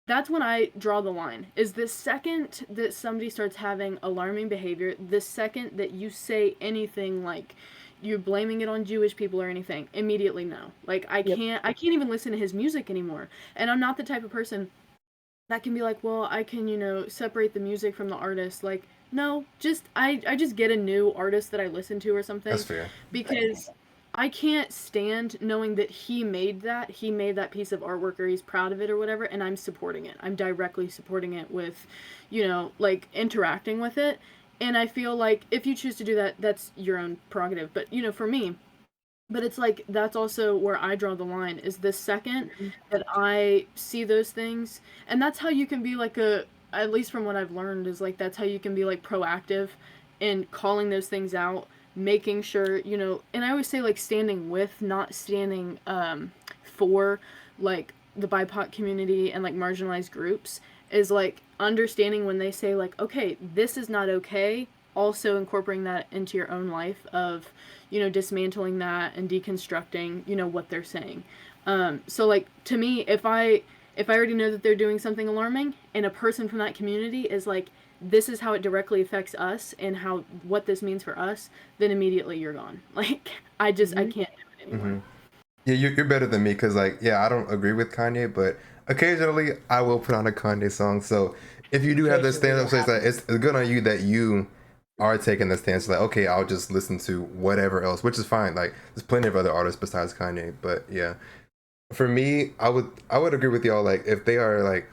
that's when I draw the line. Is the second that somebody starts having alarming behavior, the second that you say anything like you're blaming it on Jewish people or anything, immediately no. Like Yep. I can't even listen to his music anymore. And I'm not the type of person that can be like, well, I can, separate the music from the artist. Like, no, just I just get a new artist that I listen to or something That's fair. because I can't stand knowing that he made that piece of artwork or he's proud of it or whatever, and I'm supporting it. I'm directly supporting it with, like interacting with it. And I feel like if you choose to do that, that's your own prerogative. But, for me, but it's like that's also where I draw the line is the second that I see those things, and that's how you can be like at least from what I've learned is like that's how you can be like proactive in calling those things out, making sure, and I always say like standing with, not standing for like the BIPOC community and like marginalized groups is like understanding when they say like, okay, this is not okay, also incorporating that into your own life of dismantling that and deconstructing what they're saying. So like to me, if I already know that they're doing something alarming and a person from that community is like, this is how it directly affects us and how what this means for us, then immediately you're gone. Like I can't do it anymore. Mm-hmm. Yeah, you're better than me because, like, yeah, I don't agree with Kanye, but occasionally I will put on a Kanye song. So if you do have this stand up Occasionally place, that it's good on you that you are taking the stance. Like, okay, I'll just listen to whatever else, which is fine. Like, there's plenty of other artists besides Kanye. But yeah, for me, I would agree with y'all. Like, if they are like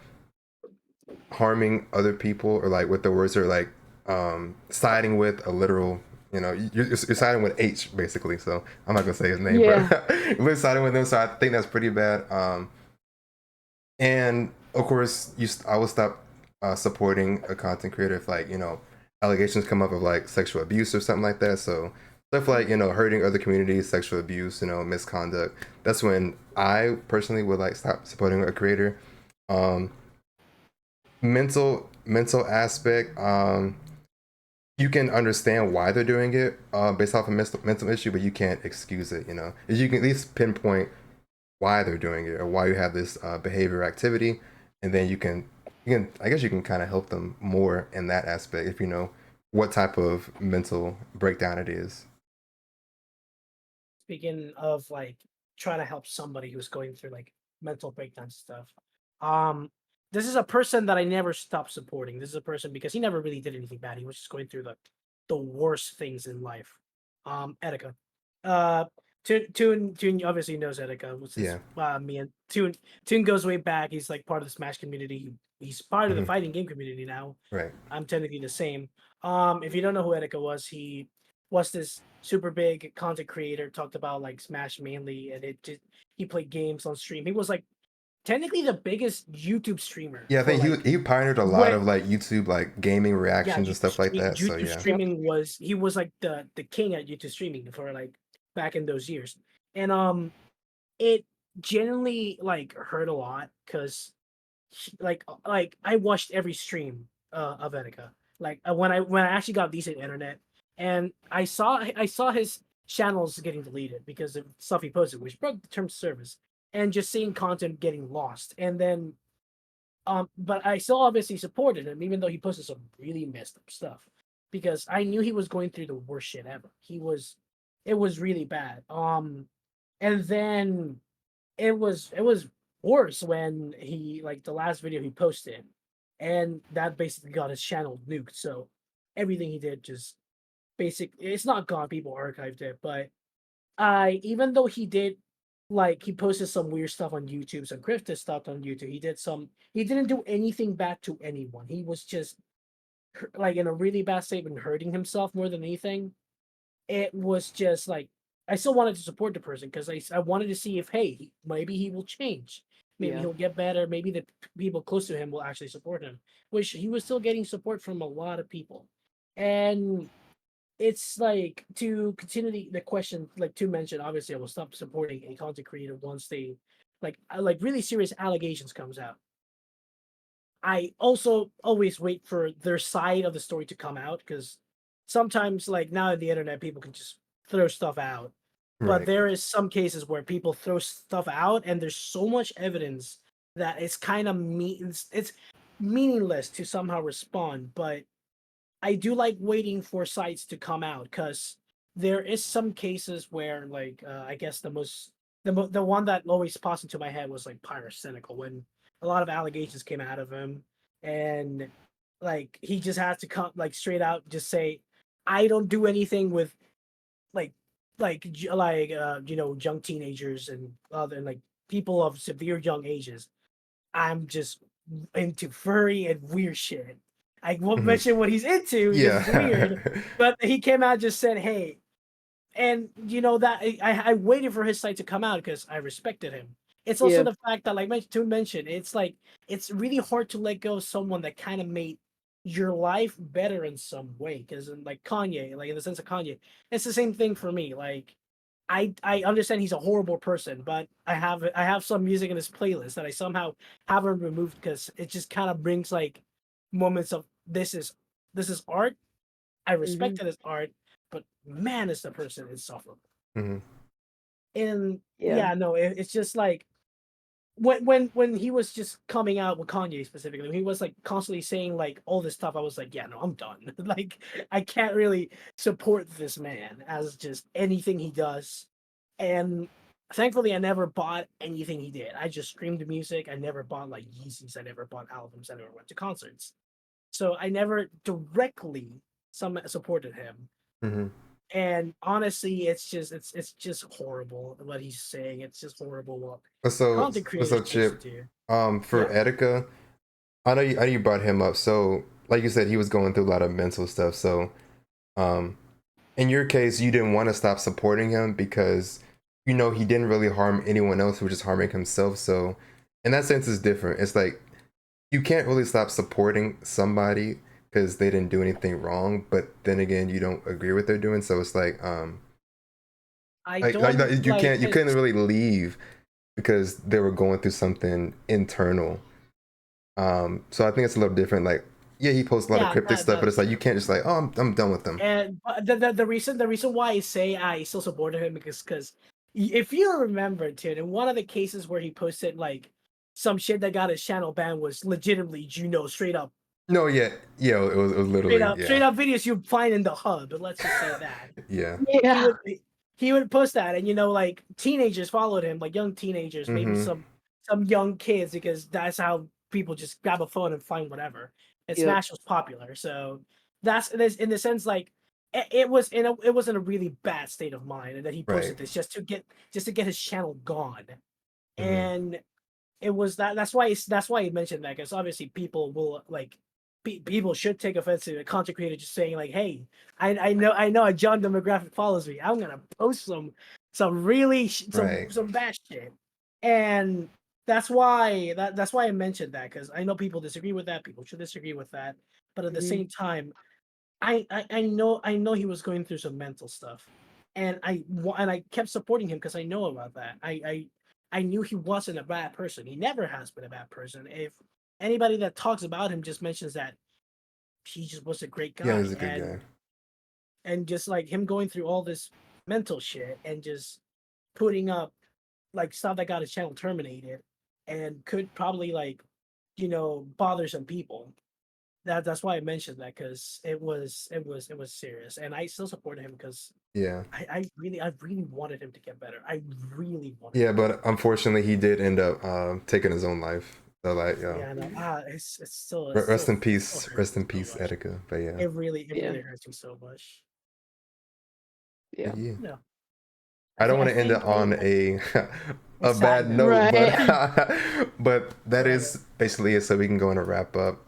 harming other people or like with the words or like siding with a literal, you're siding with H basically, so I'm not gonna say his name. Yeah. But we're siding with him, so I think that's pretty bad. And of course I will stop supporting a content creator if like allegations come up of like sexual abuse or something like that. So stuff like hurting other communities, sexual abuse, misconduct, that's when I personally would like stop supporting a creator. um mental aspect, you can understand why they're doing it based off a mental issue, but you can't excuse it. You can at least pinpoint why they're doing it or why you have this behavior activity, and then you can I guess you can kind of help them more in that aspect if you know what type of mental breakdown it is. Speaking of like trying to help somebody who's going through like mental breakdown stuff, um, this is a person that I never stopped supporting. This is a person because he never really did anything bad. He was just going through the worst things in life. Etika. Uh, Tune obviously knows Etika. What's his Yeah. me and Tune goes way back. He's like part of the Smash community. He's part of the Hmm. fighting game community now. Right. I'm technically the same. If you don't know who Etika was, he was this super big content creator, talked about like Smash mainly, and it just he played games on stream. He was like technically the biggest YouTube streamer Yeah, I for think like he pioneered a lot what of like YouTube like gaming yeah, reactions and stuff like that. So YouTube yeah. Yep. streaming was he was like the king at YouTube streaming for like back in those years. And it genuinely like hurt a lot because like I watched every stream of Etika. Like when I actually got decent internet, and I saw his channels getting deleted because of stuff he posted, which broke the terms of service, and just seeing content getting lost. And then but I still obviously supported him, even though he posted some really messed up stuff, because I knew he was going through the worst shit ever. It was really bad. And then it was worse when he like the last video he posted, and that basically got his channel nuked. So everything he did just it's not gone. People archived it, but I even though he did like he posted some weird stuff on YouTube, some cryptid stuff on YouTube. He didn't do anything bad to anyone. He was just like in a really bad state and hurting himself more than anything. It was just like I still wanted to support the person because I wanted to see if maybe he will change, maybe Yeah. he'll get better, maybe the people close to him will actually support him, which he was still getting support from a lot of people. And it's like to continue the question, like to mention, obviously I will stop supporting a content creator once they like really serious allegations comes out, I also always wait for their side of the story to come out, because sometimes, like now on the internet, people can just throw stuff out. But Right. there is some cases where people throw stuff out, and there's so much evidence that it's kind of it's meaningless to somehow respond. But I do like waiting for sites to come out, because there is some cases where, like, I guess the one that always pops into my head was like Pyrocynical, when a lot of allegations came out of him, and like he just has to come like straight out just say, I don't do anything with like young teenagers and other like people of severe young ages. I'm just into furry and weird shit. I won't Hmm. mention what he's into because it's Yeah. weird, but he came out and just said, "Hey," and that I waited for his site to come out because I respected him. It's also Yeah. the fact that, like to mention, it's like it's really hard to let go of someone that kind of made your life better in some way. Because like Kanye, like in the sense of Kanye, it's the same thing for me. Like I understand he's a horrible person, but I have some music in his playlist that I somehow haven't removed because it just kind of brings like moments of this is art. I Hmm. respect it as art, but man, is the person insufferable. Hmm. And Yeah. yeah, no, it's just like when he was just coming out with Kanye specifically, when he was like constantly saying like all this stuff, I was like, yeah, no, I'm done. Like I can't really support this man as just anything he does. And thankfully I never bought anything he did. I just streamed music. I never bought like Yeezys. I never bought albums. I never went to concerts. So I never directly supported him. Hmm. And honestly, it's just horrible what he's saying. It's just horrible what So, content what's creators up, choose to Chip? do. For Yeah. Etika, I know you brought him up. So, like you said, he was going through a lot of mental stuff. So, um, in your case, you didn't want to stop supporting him because he didn't really harm anyone else. He was just harming himself. So, in that sense, it's different. It's like you can't really stop supporting somebody because they didn't do anything wrong. But then again, you don't agree with what they're doing. So it's I like don't you like can't you couldn't really leave because they were going through something internal. So I think it's a little different. Like, yeah, he posts a lot of yeah, cryptic stuff, but that's it's like you true. can't just like, oh, I'm done with them. And the reason why I say I still supported him is because if you remember, too, in one of the cases where he posted like some shit that got his channel banned was legitimately straight up No, yeah, yeah, it was straight literally up yeah, straight up videos you find in the hub. But let's just say that. yeah, he Yeah. would he would post that, and like teenagers followed him, like young teenagers, maybe mm-hmm, some young kids, because that's how people just grab a phone and find whatever. And Yep. Smash was popular, so that's this in the sense like it was in a really bad state of mind, and that he right, posted this just to get his channel gone. mm-hmm, And it was that's why he mentioned that, because obviously people will like people should take offense to a content creator just saying like, hey, I know a John demographic follows me, I'm gonna post some really right, some bad shit. And that's why I mentioned that, because I know people disagree with that, people should disagree with that, but at the Hmm. same time, I know he was going through some mental stuff, and I kept supporting him because I know about that. I knew he wasn't a bad person. He never has been a bad person. If anybody that talks about him just mentions that he just was a great yeah, guy, he's a good and guy. just like him going through all this mental shit and just putting up like stuff that got his channel terminated and could probably like bother some people. That's why I mentioned that, because it was serious, and I still supported him because Yeah, I really wanted him to get better. I really wanted yeah, him to get but unfortunately, he did end up taking his own life. So like, better. Yeah, no, it's still rest in still peace, hurts rest me in so peace, much. Etika. But yeah, It Yeah. really hurts me so much. but Yeah. yeah. No, I don't I want to end it think on a a a sad bad note. note, but Right. but that Right. is basically it. So we can go on a wrap up.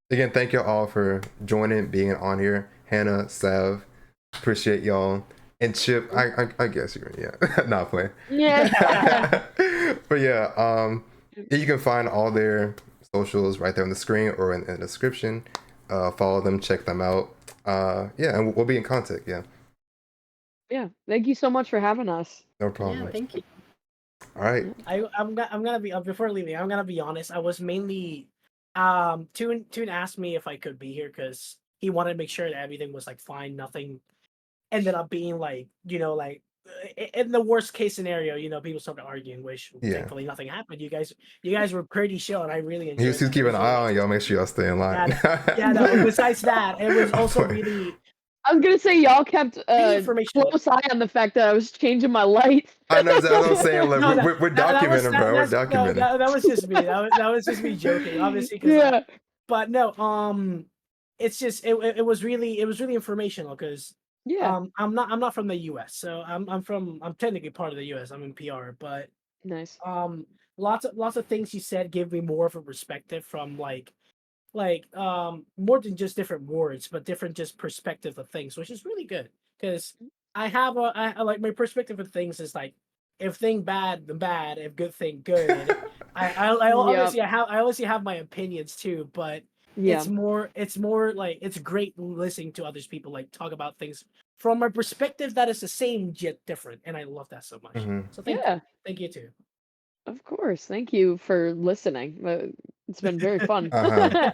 Again, thank you all for joining, being on here. Hannah, Sav, appreciate y'all. And Chip, I guess you're yeah, not playing. Yeah. But yeah, you can find all their socials right there on the screen or in the description. Follow them, check them out. Yeah, and we'll be in contact. Yeah, Yeah. Thank you so much for having us. no Yeah, problem. thank you. All right. I'm gonna be before leaving. I'm gonna be honest. I was mainly Toon asked me if I could be here because he wanted to make sure that everything was like fine. Nothing ended up being like in the worst case scenario, people started arguing, which Yeah. thankfully nothing happened. You guys were pretty chill, and I really enjoyed. He's keeping an eye on y'all. Make sure y'all stay in line. Yeah, no. Besides that, it was also really. I was gonna say y'all kept information. close eye on the fact that I was changing my lights. I know that's what I'm saying. Like, No, we're documenting, bro. We're documenting. That was just me. That was just me joking, obviously. Yeah. But no, it's just it was really informational because Yeah. I'm not from the U.S. so I'm technically part of the U.S. I'm in PR, but Nice. lots of things you said give me more of a perspective from like more than just different words, but different just perspective of things, which is really good because I like my perspective of things is like if thing bad then bad, if good thing good. I obviously have my opinions too, but Yeah. it's more like it's great listening to others people like talk about things from a perspective that is the same yet different, and I love that so much. So thank you too. Of course. Thank you for listening. It's been very fun. I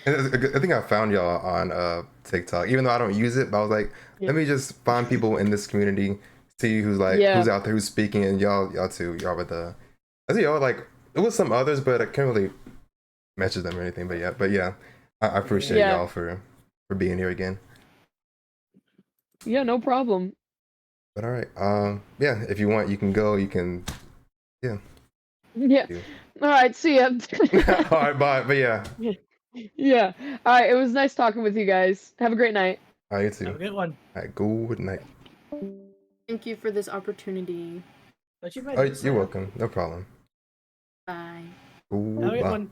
think I found y'all on TikTok, even though I don't use it. But I was like, let me just find people in this community, see who's who's out there, who's speaking, and y'all too. Y'all with the, I think y'all like it was some others, but I can't really mention them or anything. But yeah, I appreciate y'all for being here again. Yeah, no problem. But all right, yeah, if you want, you can go. You can, yeah. Yeah. All right. See ya. All right. Bye. But yeah. Yeah. All right. It was nice talking with you guys. Have a great night. All right. You too. Have a good one. All right. Good night. Thank you for this opportunity. But Oh, you're welcome. No problem. Bye. Ooh, have a good bye. one.